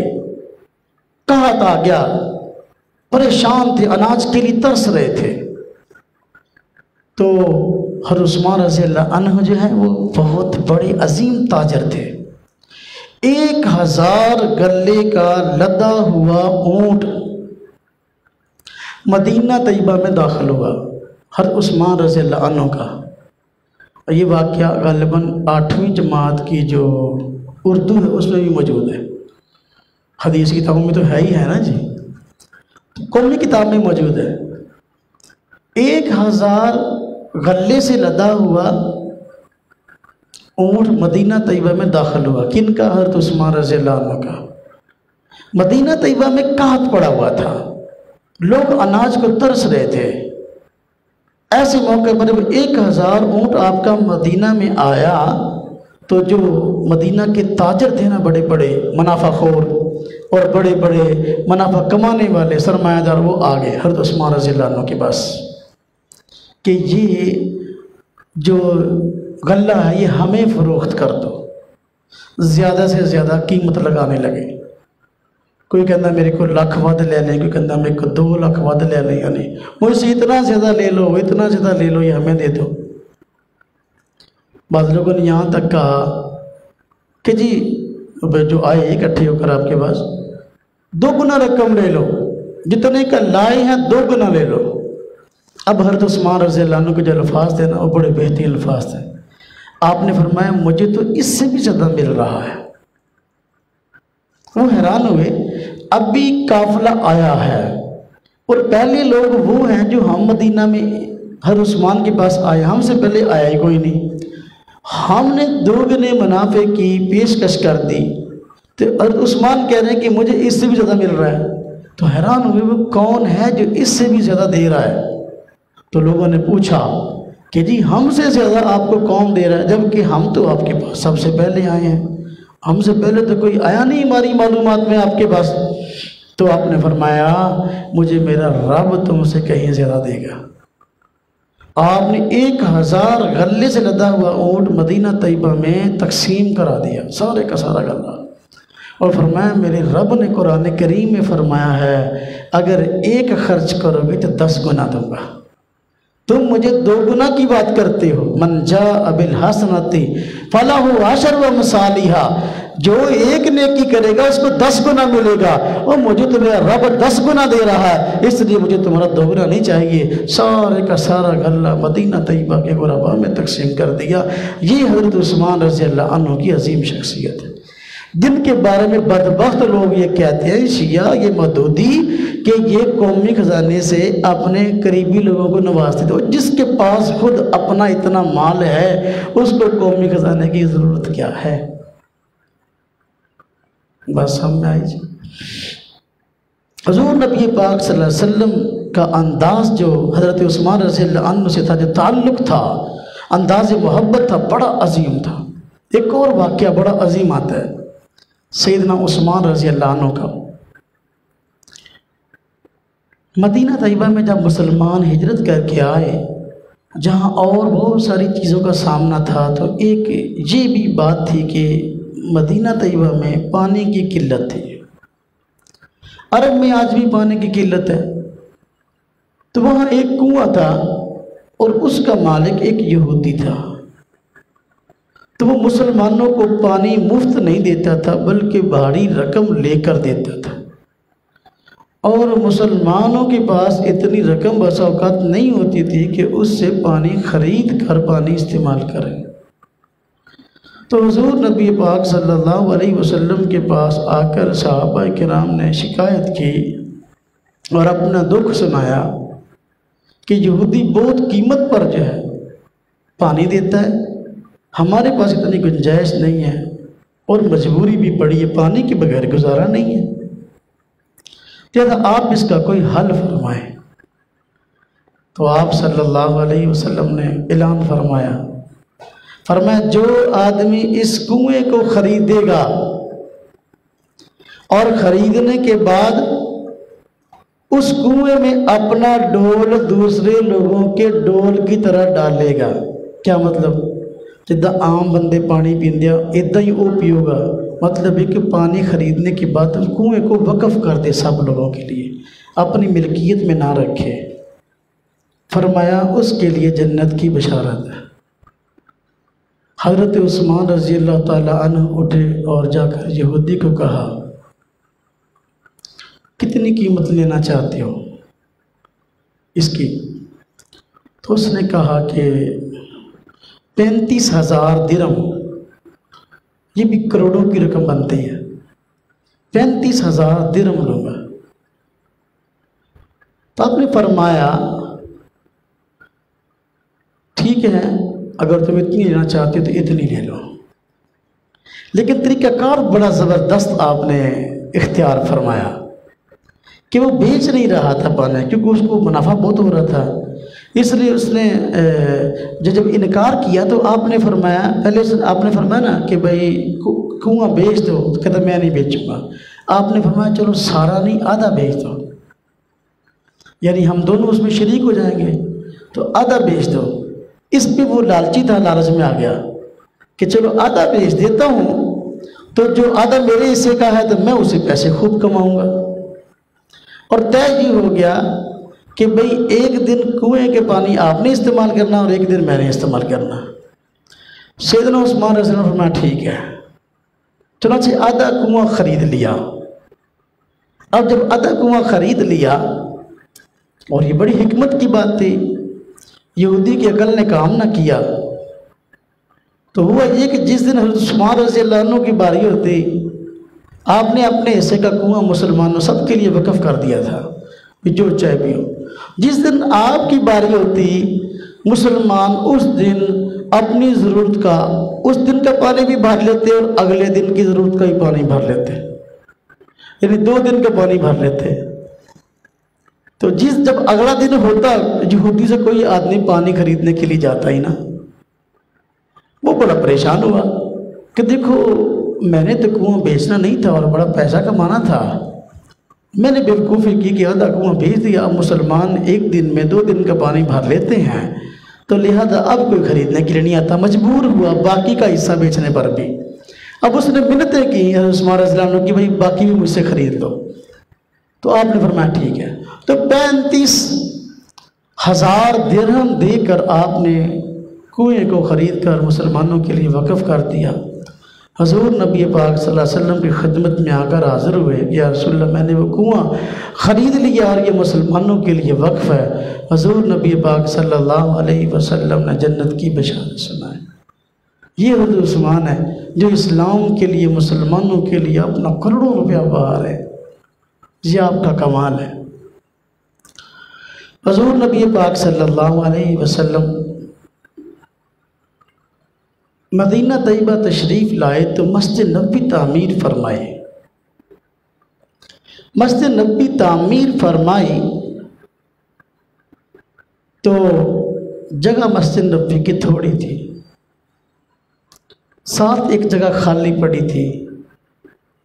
قحط آ گیا، پریشان تھے، اناج کے لیے ترس رہے تھے۔ تو حضرت عثمان رضی اللہ عنہ جو ہے وہ بہت بڑے عظیم تاجر تھے۔ 1,000 غلے کا لدا ہوا اونٹ مدینہ طیبہ میں داخل ہوا حضرت عثمان رضی اللہ عنہ کا۔ یہ واقعہ غالباً 8ویں جماعت کی جو اردو ہے اس میں بھی موجود ہے، حدیث کتابوں میں تو ہے ہی ہے نا جی، قومی کتاب میں موجود ہے۔ 1,000 غلے سے لدا ہوا اونٹ مدینہ طیبہ میں داخل ہوا۔ کن کا؟ حضرت عثمان رضی اللہ عنہ کا۔ مدینہ طیبہ میں قحط پڑا ہوا تھا، لوگ اناج کو ترس رہے تھے۔ ایسے موقع پر جب 1,000 اونٹ آپ کا مدینہ میں آیا تو جو مدینہ کے تاجر تھے نا، بڑے بڑے منافع خور اور بڑے بڑے منافع کمانے والے سرمایہ دار، وہ آ گئے حضرت عثمان رضی اللہ عنہ کے پاس کہ یہ جو غلہ ہے یہ ہمیں فروخت کر دو۔ زیادہ سے زیادہ قیمت لگانے لگے، کوئی کہنا میرے کو 1,00,000 ود لے لیں، کوئی کہنا میرے کو 2,00,000 ود لے لیں، یعنی مجھ سے اتنا زیادہ لے لو، اتنا زیادہ لے لو، یہ ہمیں دے دو۔ بعض لوگوں نے یہاں تک کہا کہ جی جو آئے اکٹھے ہو کر آپ کے پاس 2 گنا رقم لے لو، جتنے کا لائے ہیں 2 گنا لے لو۔ اب حضرت عثمان رضی اللہ عنہ کے جو الفاظ تھے نا وہ بڑے بہترین الفاظ تھے۔ آپ نے فرمایا مجھے تو اس سے بھی زیادہ مل رہا ہے۔ وہ حیران ہوئے، اب بھی قافلہ آیا ہے اور پہلے لوگ وہ ہیں جو ہم مدینہ میں حضرت عثمان کے پاس آئے، ہم سے پہلے آیا ہی کوئی نہیں، ہم نے 2 گنے منافع کی پیشکش کر دی، تو حضرت عثمان کہہ رہے ہیں کہ مجھے اس سے بھی زیادہ مل رہا ہے۔ تو حیران ہوئے وہ کون ہے جو اس سے بھی زیادہ دے رہا ہے؟ تو لوگوں نے پوچھا کہ جی ہم سے زیادہ آپ کو کون دے رہا ہے، جبکہ ہم تو آپ کے پاس سب سے پہلے آئے ہیں، ہم سے پہلے تو کوئی آیا نہیں ہماری معلومات میں آپ کے پاس۔ تو آپ نے فرمایا مجھے میرا رب تم سے کہیں زیادہ دے گا۔ آپ نے 1000 غلے سے لدا ہوا اونٹ مدینہ طیبہ میں تقسیم کرا دیا، سارے کا سارا غلہ، اور فرمایا میرے رب نے قرآن کریم میں فرمایا ہے اگر 1 خرچ کرو گے تو 10 گنا دوں گا، تم مجھے 2 گنا کی بات کرتے ہو۔ من جاء بالحسنۃ فلہ 10 امثالھا، جو 1 نیکی کرے گا اس کو 10 گنا ملے گا، اور مجھے تو میرا رب 10 گنا دے رہا ہے، اس لیے مجھے تمہارا 2 گنا نہیں چاہیے۔ سارے کا سارا غلہ مدینہ طیبہ کے غرباء میں تقسیم کر دیا۔ یہ حضرت عثمان رضی اللہ عنہ کی عظیم شخصیت ہے، جن کے بارے میں بدبخت لوگ یہ کہتے ہیں شیعہ، یہ مودودی، کہ یہ قومی خزانے سے اپنے قریبی لوگوں کو نوازتے تھے، جس کے پاس خود اپنا اتنا مال ہے اس کو قومی خزانے کی ضرورت کیا ہے؟ بس ہم میں آئی جی۔ حضور نبی پاک صلی اللہ علیہ وسلم کا انداز جو حضرت عثمان رضی اللہ عنہ سے تھا، جو تعلق تھا، انداز محبت تھا، بڑا عظیم تھا۔ ایک اور واقعہ بڑا عظیم آتا ہے سیدنا عثمان رضی اللہ عنہ کا۔ مدینہ طیبہ میں جب مسلمان ہجرت کر کے آئے، جہاں اور بہت ساری چیزوں کا سامنا تھا، تو ایک یہ بھی بات تھی کہ مدینہ طیبہ میں پانی کی قلت تھی۔ عرب میں آج بھی پانی کی قلت ہے۔ تو وہاں ایک کنواں تھا اور اس کا مالک ایک یہودی تھا، تو وہ مسلمانوں کو پانی مفت نہیں دیتا تھا بلکہ بھاری رقم لے کر دیتا تھا، اور مسلمانوں کے پاس اتنی رقم بسا اوقات نہیں ہوتی تھی کہ اس سے پانی خرید کر پانی استعمال کریں۔ تو حضور نبی پاک صلی اللہ علیہ وسلم کے پاس آ کر صحابہ کرام نے شکایت کی اور اپنا دکھ سنایا کہ یہودی بہت قیمت پر جو ہے پانی دیتا ہے، ہمارے پاس اتنی گنجائش نہیں ہے اور مجبوری بھی پڑی ہے، پانی کے بغیر گزارا نہیں ہے، لہذا آپ اس کا کوئی حل فرمائیں۔ تو آپ صلی اللہ علیہ وسلم نے اعلان فرمایا جو آدمی اس کنویں کو خریدے گا اور خریدنے کے بعد اس کنویں میں اپنا ڈول دوسرے لوگوں کے ڈول کی طرح ڈالے گا۔ کیا مطلب؟ جدہ عام بندے پانی پیندیا ادھا ہی وہ پیو گا، مطلب ہے کہ پانی خریدنے کے بعد اس کنویں کو وقف کر دے سب لوگوں کے لیے، اپنی ملکیت میں نہ رکھے۔ فرمایا اس کے لیے جنت کی بشارت ہے۔ حضرت عثمان رضی اللہ تعالیٰ عنہ اٹھے اور جا کر یہودی کو کہا کتنی قیمت لینا چاہتے ہو اس کی؟ تو اس نے کہا کہ 35,000 درہم، یہ بھی کروڑوں کی رقم بنتی ہے، 35,000 درہم لوں گا۔ تو آپ نے فرمایا ٹھیک ہے، اگر تم اتنی لینا چاہتے تو اتنی لے لو، لیکن طریقہ کار بڑا زبردست آپ نے اختیار فرمایا کہ وہ بیچ نہیں رہا تھا پانی، کیونکہ اس کو منافع بہت ہو رہا تھا، اس لیے اس نے جب انکار کیا تو آپ نے فرمایا، پہلے آپ نے فرمایا نا کہ بھائی کنواں بیچ دو، کہتا میں نہیں بیچوں گا۔ آپ نے فرمایا چلو سارا نہیں آدھا بیچ دو، یعنی ہم دونوں اس میں شریک ہو جائیں گے، تو آدھا بیچ دو۔ اس پہ وہ لالچی تھا، لالچ میں آ گیا کہ چلو آدھا بیچ دیتا ہوں، تو جو آدھا میرے حصے کا ہے تو میں اسے پیسے خوب کماؤں گا۔ اور طے یہ ہو گیا کہ بھئی ایک دن کنویں کے پانی آپ نے استعمال کرنا اور ایک دن میں نے استعمال کرنا۔ سیدنا عثمان رضی اللہ عنہ نے فرمایا ٹھیک ہے، چنانچہ آدھا کنواں خرید لیا اب جب آدھا کنواں خرید لیا، اور یہ بڑی حکمت کی بات تھی، یہودی کی عقل نے کام نہ کیا، تو ہوا یہ کہ جس دن حضرت عثمان رضی اللہ عنہ کی باری ہوتی، آپ نے اپنے حصے کا کنواں مسلمانوں سب کے لیے وقف کر دیا تھا کہ جو چاہے پیو۔ جس دن آپ کی باری ہوتی، مسلمان اس دن اپنی ضرورت کا، اس دن کا پانی بھی بھر لیتے اور اگلے دن کی ضرورت کا بھی پانی بھر لیتے، یعنی 2 دن کا پانی بھر لیتے۔ تو جب اگلا دن ہوتا، یہودی سے کوئی آدمی پانی خریدنے کے لیے جاتا ہی نہ، وہ بڑا پریشان ہوا کہ دیکھو میں نے تو کنواں بیچنا نہیں تھا اور بڑا پیسہ کمانا تھا، میں نے بیوقوفی کی کہ آدھا کنواں بیچ دیا، اب مسلمان 1 دن میں 2 دن کا پانی بھر لیتے ہیں، تو لہذا اب کوئی خریدنے کے لیے نہیں آتا، مجبور ہوا باقی کا حصہ بیچنے پر بھی۔ اب اس نے منتیں کی حضرت عثمان رضی اللہ عنہ کی، بھائی باقی بھی مجھ سے خرید لو، تو آپ نے فرمایا ٹھیک ہے۔ تو 35,000 درہم دے کر آپ نے کنویں کو خرید کر مسلمانوں کے لیے وقف کر دیا۔ حضور نبی پاک صلی اللہ علیہ وسلم کی خدمت میں آ کر حاضر ہوئے، یا رسول اللہ میں نے وہ کنواں خرید لیا اور یہ مسلمانوں کے لیے وقف ہے۔ حضور نبی پاک صلی اللہ علیہ وسلم نے جنت کی بشارت سنائی۔ یہ حضرت عثمان ہے جو اسلام کے لیے، مسلمانوں کے لیے اپنا کروڑوں روپیہ بہا رہے، یہ آپ کا کمال ہے۔ حضور نبی پاک صلی اللہ علیہ وسلم مدینہ طیبہ تشریف لائے تو مسجد نبوی تعمیر فرمائے۔ مسجد نبوی تعمیر فرمائی تو جگہ مسجد نبوی کی تھوڑی تھی، ساتھ ایک جگہ خالی پڑی تھی۔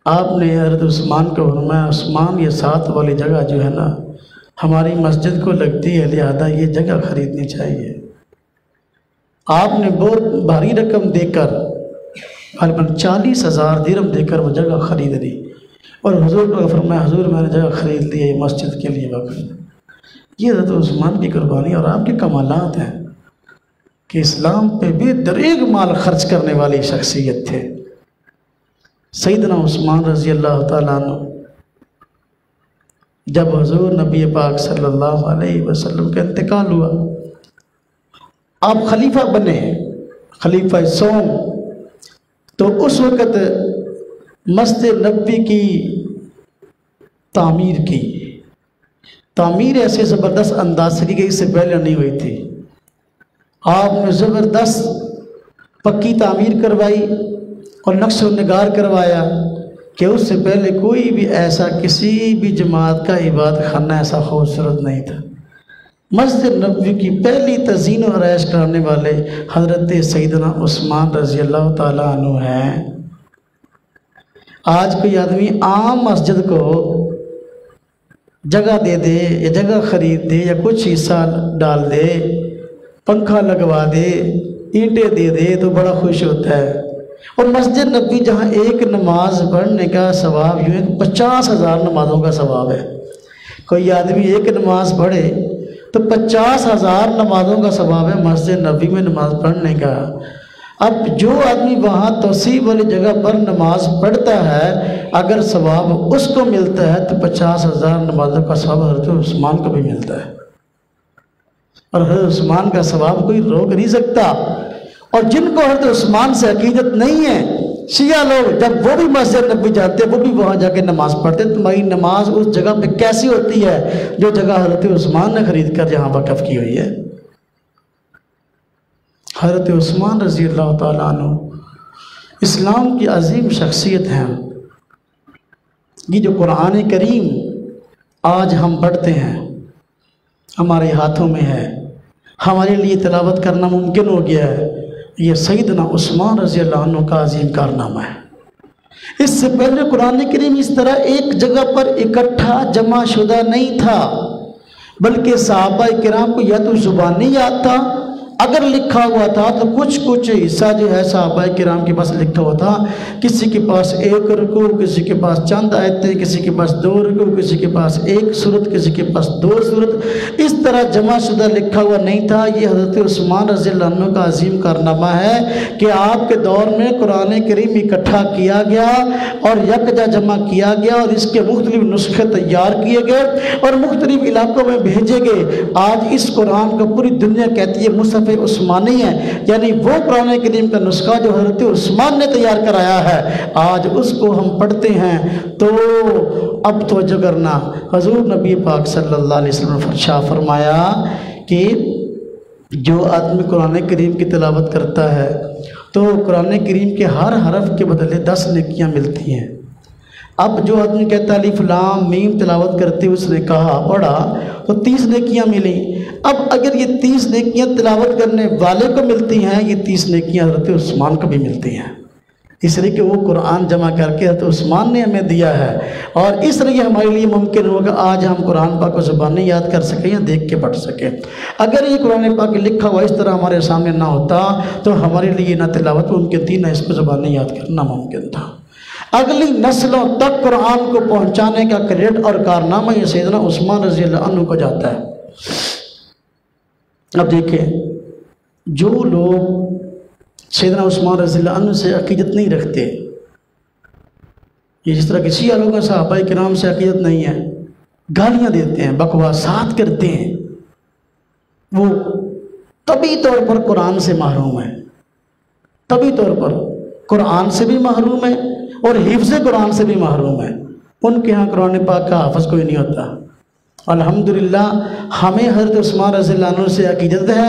آپ نے حضرت عثمان کو فرمایا، عثمان یہ ساتھ والی جگہ جو ہے نا ہماری مسجد کو لگتی ہے، لہذا یہ جگہ خریدنی چاہیے۔ آپ نے بہت بھاری رقم دے کر، غالباً 40,000 درہم دے کر وہ جگہ خرید لی، اور حضور کو فرمایا حضور میں نے جگہ خرید لی ہے، یہ مسجد کے لیے وقف ہے۔ یہ حضرت عثمان کی قربانی اور آپ کے کمالات ہیں کہ اسلام پہ بے دریغ مال خرچ کرنے والی شخصیت تھے۔ سیدنا عثمان رضی اللہ تعالیٰ عنہ جب حضور نبی پاک صلی اللہ علیہ وسلم کا انتقال ہوا، آپ خلیفہ بنے، خلیفہ سوم، تو اس وقت مسجد نبوی کی تعمیر کی، تعمیر ایسے زبردست انداز سے کی گئی، اس سے پہلے نہیں ہوئی تھی۔ آپ نے زبردست پکی تعمیر کروائی اور نقش و نگار کروایا کہ اس سے پہلے کوئی بھی ایسا، کسی بھی جماعت کا عبادت خانہ ایسا خوبصورت نہیں تھا۔ مسجد نبوی کی پہلی تزئین و آرائش کرانے والے حضرت سیدنا عثمان رضی اللہ تعالیٰ عنہ ہیں۔ آج کوئی آدمی عام مسجد کو جگہ دے دے یا جگہ خرید دے یا کچھ حصہ ڈال دے، پنکھا لگوا دے، اینٹیں دے دے تو بڑا خوش ہوتا ہے، اور مسجد نبوی جہاں ایک نماز پڑھنے کا ثواب یوں ہے 50,000 نمازوں کا ثواب ہے۔ کوئی آدمی ایک نماز پڑھے تو 50,000 نمازوں کا ثواب ہے مسجد نبوی میں نماز پڑھنے کا۔ اب جو آدمی وہاں توسیع والی جگہ پر نماز پڑھتا ہے، اگر ثواب اس کو ملتا ہے تو 50,000 نمازوں کا ثواب حضرت عثمان کو بھی ملتا ہے، اور حضرت عثمان کا ثواب کوئی روک نہیں سکتا۔ اور جن کو حضرت عثمان سے عقیدت نہیں ہے، شیعہ لوگ، جب وہ بھی مسجد نبوی جاتے وہ بھی وہاں جا کے نماز پڑھتے، تمہاری نماز اس جگہ پہ کیسی ہوتی ہے جو جگہ حضرت عثمان نے خرید کر جہاں وقف کی ہوئی ہے۔ حضرت عثمان رضی اللہ تعالیٰ عنہ اسلام کی عظیم شخصیت ہیں۔ یہ جو قرآن کریم آج ہم پڑھتے ہیں، ہمارے ہاتھوں میں ہے، ہمارے لیے تلاوت کرنا ممکن ہو گیا ہے، یہ سیدنا عثمان رضی اللہ عنہ کا عظیم کارنامہ ہے۔ اس سے پہلے قرآن کریم اس طرح ایک جگہ پر اکٹھا جمع شدہ نہیں تھا، بلکہ صحابہ کرام کو یا تو زبانی یاد تھا، اگر لکھا ہوا تھا تو کچھ حصہ جو ہے صحابہ کرام کے پاس لکھا ہوا تھا، کسی کے پاس 1 رکوع، کسی کے پاس چند آیتیں، کسی کے پاس 2 رکوع، کسی کے پاس 1 سورت، کسی کے پاس 2 سورت، اس طرح جمع شدہ لکھا ہوا نہیں تھا۔ یہ حضرت عثمان رضی اللہ عنہ کا عظیم کارنامہ ہے کہ آپ کے دور میں قرآن کریم اکٹھا کیا گیا اور یکجا جمع کیا گیا اور اس کے مختلف نسخے تیار کیے گئے اور مختلف علاقوں میں بھیجے گئے۔ آج اس قرآن کو پوری دنیا کہتی ہے مصحف عثمانی ہے، یعنی وہ قرآن کریم کا نسخہ جو حضرت عثمان نے تیار کرایا ہے، آج اس کو ہم پڑھتے ہیں۔ تو اب توجہ کرنا، حضور نبی پاک صلی اللہ علیہ وسلم نے فرمایا کہ جو آدمی قرآن کریم کی تلاوت کرتا ہے تو قرآن کریم کے ہر حرف کے بدلے 10 نیکیاں ملتی ہیں۔ اب جو آدمی کہتا ہے الف لام میم تلاوت کرتے اس نے کہا پڑھا تو 30 نیکیاں ملیں۔ اب اگر یہ 30 نیکیاں تلاوت کرنے والے کو ملتی ہیں، یہ 30 نیکیاں حضرت عثمان کو بھی ملتی ہیں، اس لیے کہ وہ قرآن جمع کر کے حضرت عثمان نے ہمیں دیا ہے، اور اس لیے ہمارے لیے ممکن ہوگا آج ہم قرآن پاک کو زبانی یاد کر سکیں یا دیکھ کے پڑھ سکیں۔ اگر یہ قرآن پاک لکھا ہوا اس طرح ہمارے سامنے نہ ہوتا تو ہمارے لیے نہ تلاوت ممکن تھی، نہ اس کو زبانی یاد کرنا ممکن تھا۔ اگلی نسلوں تک قرآن کو پہنچانے کا کریڈٹ اور کارنامہ یہ سیدنا عثمان رضی اللہ عنہ کو جاتا ہے۔ اب دیکھیں، جو لوگ سیدنا عثمان رضی اللہ عنہ سے عقیدت نہیں رکھتے، یہ جس طرح کسی لوگوں صحابہ کرام سے عقیدت نہیں ہے، گالیاں دیتے ہیں، بکواسات کرتے ہیں، وہ طبی طور پر قرآن سے محروم ہے، طبی طور پر قرآن سے بھی محروم ہے اور حفظ قرآن سے بھی محروم ہے۔ ان کے ہاں قرآن پاک کا حافظ کوئی نہیں ہوتا۔ الحمدللہ ہمیں حضرت عثمان رضی اللہ عنہ سے عقیدت ہے،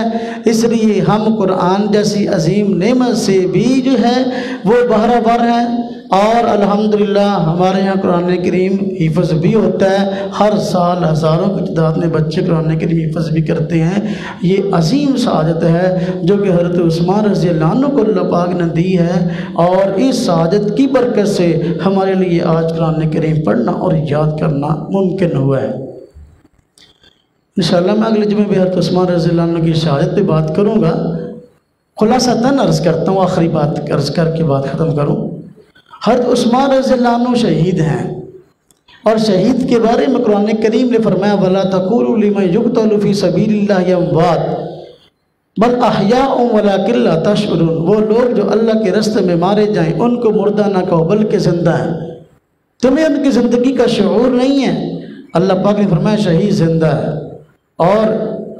اس لیے ہم قرآن جیسی عظیم نعمت سے بھی جو ہے وہ بہرہ بر ہیں، اور الحمدللہ ہمارے یہاں قرآن کریم حفظ بھی ہوتا ہے۔ ہر سال ہزاروں کی تعداد میں بچے قرآن کریم حفظ بھی کرتے ہیں۔ یہ عظیم سعادت ہے جو کہ حضرت عثمان رضی اللہ عنہ کو اللہ پاک نے دی ہے، اور اس سعادت کی برکت سے ہمارے لیے آج قرآن کریم پڑھنا اور یاد کرنا ممکن ہوا ہے۔ انشاءاللہ میں اگلے جمعے بھی حضرت عثمان رضی اللہ عنہ کی شہادت پہ بات کروں گا۔ خلاصتاً عرض کرتا ہوں، آخری بات عرض کر کے بات ختم کروں۔ حضرت عثمان رضی اللہ عنہ شہید ہیں، اور شہید کے بارے میں قرآن کریم نے فرمایا وَلَا تَقُولُوا لِمَن يُقْتَلُ فِي سَبِيلِ اللَّهِ أَمْوَاتٌ بَلْ أَحْيَاءٌ وَلَكِن لَا تَشْعُرُونَ۔ وہ لوگ جو اللہ کے راستے میں مارے جائیں ان کو مردہ نہ کہو بلکہ زندہ ہیں، تمہیں ان کی زندگی کا شعور نہیں ہے۔ اللہ پاک نے فرمایا شہید زندہ ہے، اور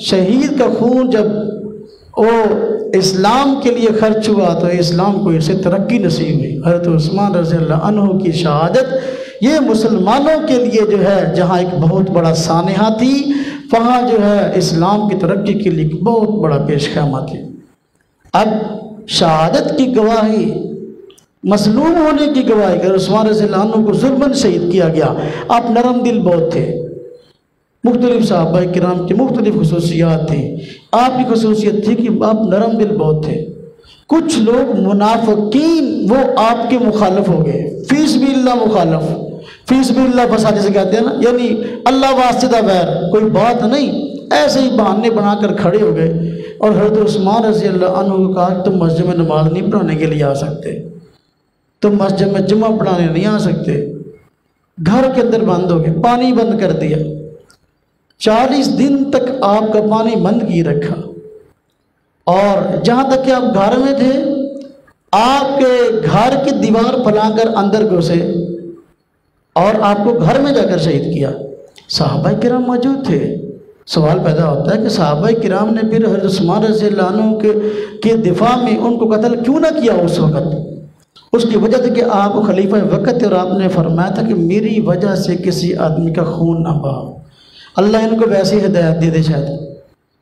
شہید کا خون جب وہ اسلام کے لیے خرچ ہوا تو اسلام کو اسے ترقی نصیب ہوئی۔ حضرت عثمان رضی اللہ عنہ کی شہادت یہ مسلمانوں کے لیے جو ہے جہاں ایک بہت بڑا سانحہ تھی، وہاں جو ہے اسلام کی ترقی کے لیے ایک بہت بڑا پیش خیمہ تھی۔ اب شہادت کی گواہی، مظلوم ہونے کی گواہی، کہ عثمان رضی اللہ عنہ کو ظلماً شہید کیا گیا۔ آپ نرم دل بہت تھے، مختلف صحابہ کرام کی مختلف خصوصیات تھیں، آپ کی خصوصیت تھی کہ آپ نرم دل بہت تھے۔ کچھ لوگ منافقین وہ آپ کے مخالف ہو گئے، فی سبیل اللہ مخالف، فی سبیل اللہ فساد جسے کہتے ہیں نا، یعنی اللہ واسطہ بغیر کوئی بات نہیں، ایسے ہی بہانے بنا کر کھڑے ہو گئے، اور حضرت عثمان رضی اللہ عنہ کو کہا کہ تم مسجد میں نماز نہیں پڑھانے کے لیے آ سکتے، تم مسجد میں جمعہ پڑھانے نہیں آ سکتے، گھر کے اندر بند ہو گئے، پانی بند کر دیا، 40 دن تک آپ کا پانی بند کی رکھا، اور جہاں تک کہ آپ گھر میں تھے آپ کے گھر کی دیوار پھلا کر اندر گھسے اور آپ کو گھر میں جا کر شہید کیا۔ صحابہ کرام موجود تھے۔ سوال پیدا ہوتا ہے کہ صحابہ کرام نے پھر حضرت عثمان رضی اللہ عنہ کے دفاع میں ان کو قتل کیوں نہ کیا اس وقت؟ اس کی وجہ تھی کہ آپ خلیفہ وقت تھے، اور آپ نے فرمایا تھا کہ میری وجہ سے کسی آدمی کا خون نہ بہاؤ۔ اللہ ان کو ویسی ہدایت دے دے، شاید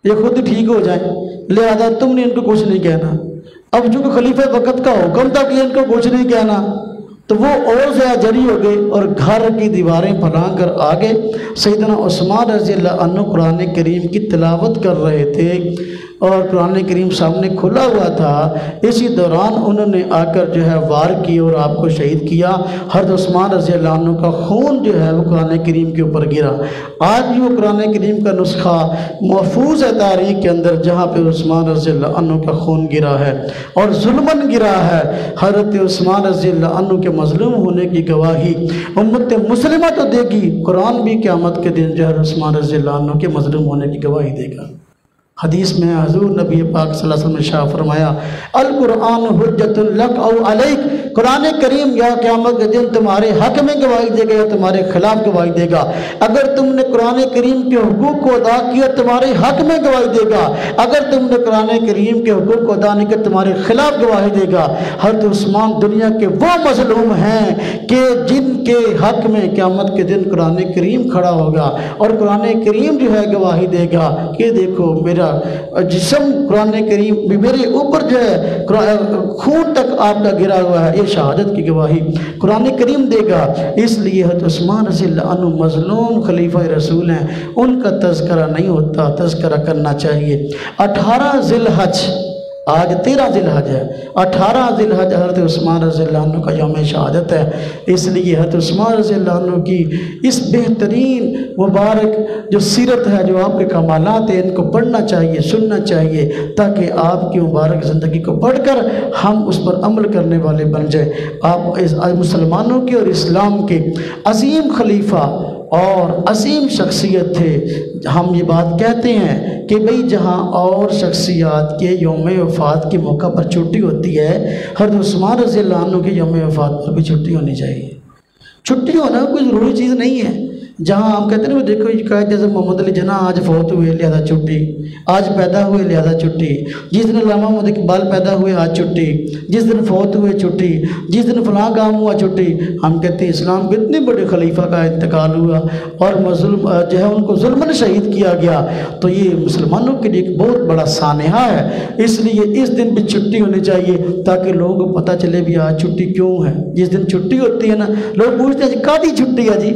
یہ خود ہی ٹھیک ہو جائیں، لہذا تم نے ان کو کچھ نہیں کہنا۔ اب چونکہ خلیفہ وقت کا حکم تھا کہ ان کو کچھ نہیں کہنا، تو وہ اور زیادہ جری ہو گئے اور گھر کی دیواریں پھلانگ کر آگے سیدنا عثمان رضی اللہ عنہ قرآن کریم کی تلاوت کر رہے تھے۔ اور قرآن کریم سامنے کھلا ہوا تھا، اسی دوران انہوں نے آ کر جو ہے وار کی اور آپ کو شہید کیا۔ حضرت عثمان رضی اللہ عنہ کا خون جو ہے وہ قرآن کریم کے اوپر گرا۔ آج بھی وہ قرآن کریم کا نسخہ محفوظ ہے تاریخ کے اندر، جہاں پہ عثمان رضی اللہ عنہ کا خون گرا ہے اور ظلمن گرا ہے۔ حضرت عثمان رضی اللہ عنہ کے مظلوم ہونے کی گواہی امت مسلمہ تو دے گی، قرآن بھی قیامت کے دن جو ہے عثمان رضی اللہ عنہ کے مظلوم ہونے کی گواہی دے گا۔ حدیث میں حضور نبی پاک صلی اللہ علیہ وسلم نے شاہ فرمایا، القرآن حجت لک او علیک، قرآن کریم یا قیامت کے دن تمہارے حق میں گواہی دے گا یا تمہارے خلاف گواہی دے گا۔ اگر تم نے قرآن کریم کے حقوق کو ادا کیا تمہارے حق میں گواہی دے گا، اگر تم نے قرآن کریم کے حقوق کو ادا نہیں کیا تمہارے خلاف گواہی دے گا۔ حضرت عثمان دنیا کے وہ مظلوم ہیں کہ جن کے حق میں قیامت کے دن قرآن کریم کھڑا ہوگا اور قرآن کریم جو ہے گواہی دے گا کہ دیکھو میرا جسم قرآن کریم بھی میرے اوپر جو ہے خون تک آپ کا گرا ہوا ہے، یہ شہادت کی گواہی قرآن کریم دے گا۔ اس لیے حضرت عثمان رضی اللہ عنہ مظلوم خلیفہ رسول ہیں، ان کا تذکرہ نہیں ہوتا، تذکرہ کرنا چاہیے۔ 18 ذی الحج، آج 13 ذی الحج ہے، 18 ذی الحج حضرت عثمان رضی اللہ عنہ کا یوم شہادت ہے۔ اس لیے حضرت عثمان رضی اللہ عنہ کی اس بہترین مبارک جو سیرت ہے، جو آپ کے کمالات ہیں، ان کو پڑھنا چاہیے، سننا چاہیے، تاکہ آپ کی مبارک زندگی کو پڑھ کر ہم اس پر عمل کرنے والے بن جائیں۔ آپ مسلمانوں کے اور اسلام کے عظیم خلیفہ اور عظیم شخصیت تھے۔ ہم یہ بات کہتے ہیں کہ بھئی جہاں اور شخصیات کے یوم وفات کے موقع پر چھٹی ہوتی ہے، حضرت عثمان رضی اللہ عنہ کے یوم وفات پر بھی چھٹی ہونی چاہیے۔ چھٹی ہونا کوئی ضروری چیز نہیں ہے۔ جہاں ہم کہتے ہیں وہ دیکھو یہ کہا جیسے محمد علی جناح آج فوت ہوئے لہذا چھٹی، آج پیدا ہوئے لہذا چھٹی، جس دن علامہ محمد اقبال پیدا ہوئے آج چھٹی، جس دن فوت ہوئے چھٹی، جس دن فلاں کام ہوا چھٹی۔ ہم کہتے ہیں اسلام کے اتنے بڑے خلیفہ کا انتقال ہوا اور مظلوم جو ہے ان کو ظلمن شہید کیا گیا، تو یہ مسلمانوں کے لیے ایک بہت بڑا سانحہ ہے۔ اس لیے اس دن بھی چھٹی ہونی چاہیے تاکہ لوگوں کو پتہ چلے بھی آج چھٹی کیوں ہے۔ جس دن چھٹی ہوتی ہے نا، لوگ پوچھتے ہیں جی کاہدی چھٹی ہے جی،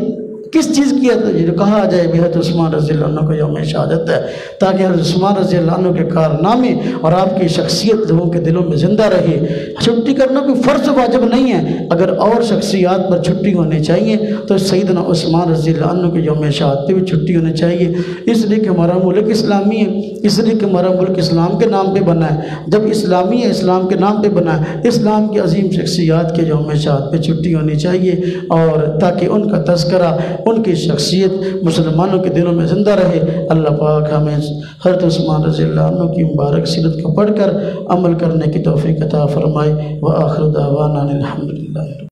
کس چیز کی ہے؟ تو کہا جائے بھی حضرت عثمان رضی اللہ عنہ کو یوم شہادت ہے، تاکہ حضرت عثمان رضی اللہ عنہ کے کارنامے اور آپ کی شخصیت لوگوں کے دلوں میں زندہ رہے۔ چھٹی کرنا کوئی فرض واجب نہیں ہے، اگر اور شخصیات پر چھٹی ہونی چاہیے تو سیدنا عثمان رضی اللہ عنہ کے یوم شہادت پہ بھی چھٹی ہونی چاہیے، اس لیے کہ ہمارا ملک اسلامی ہے، اس لیے کہ ہمارا ملک اسلام کے نام پہ بنا ہے۔ جب اسلامی ہے، اسلام کے نام پہ بنا ہے، اسلام کی عظیم شخصیات کے یوم شہادت پہ چھٹی ہونی چاہیے، اور تاکہ ان کا تذکرہ، ان کی شخصیت مسلمانوں کے دلوں میں زندہ رہے۔ اللہ پاک ہمیں حضرت عثمان رضی اللہ عنہ کی مبارک سیرت کو پڑھ کر عمل کرنے کی توفیق عطا فرمائے۔ وآخر دعوانا الحمدللہ۔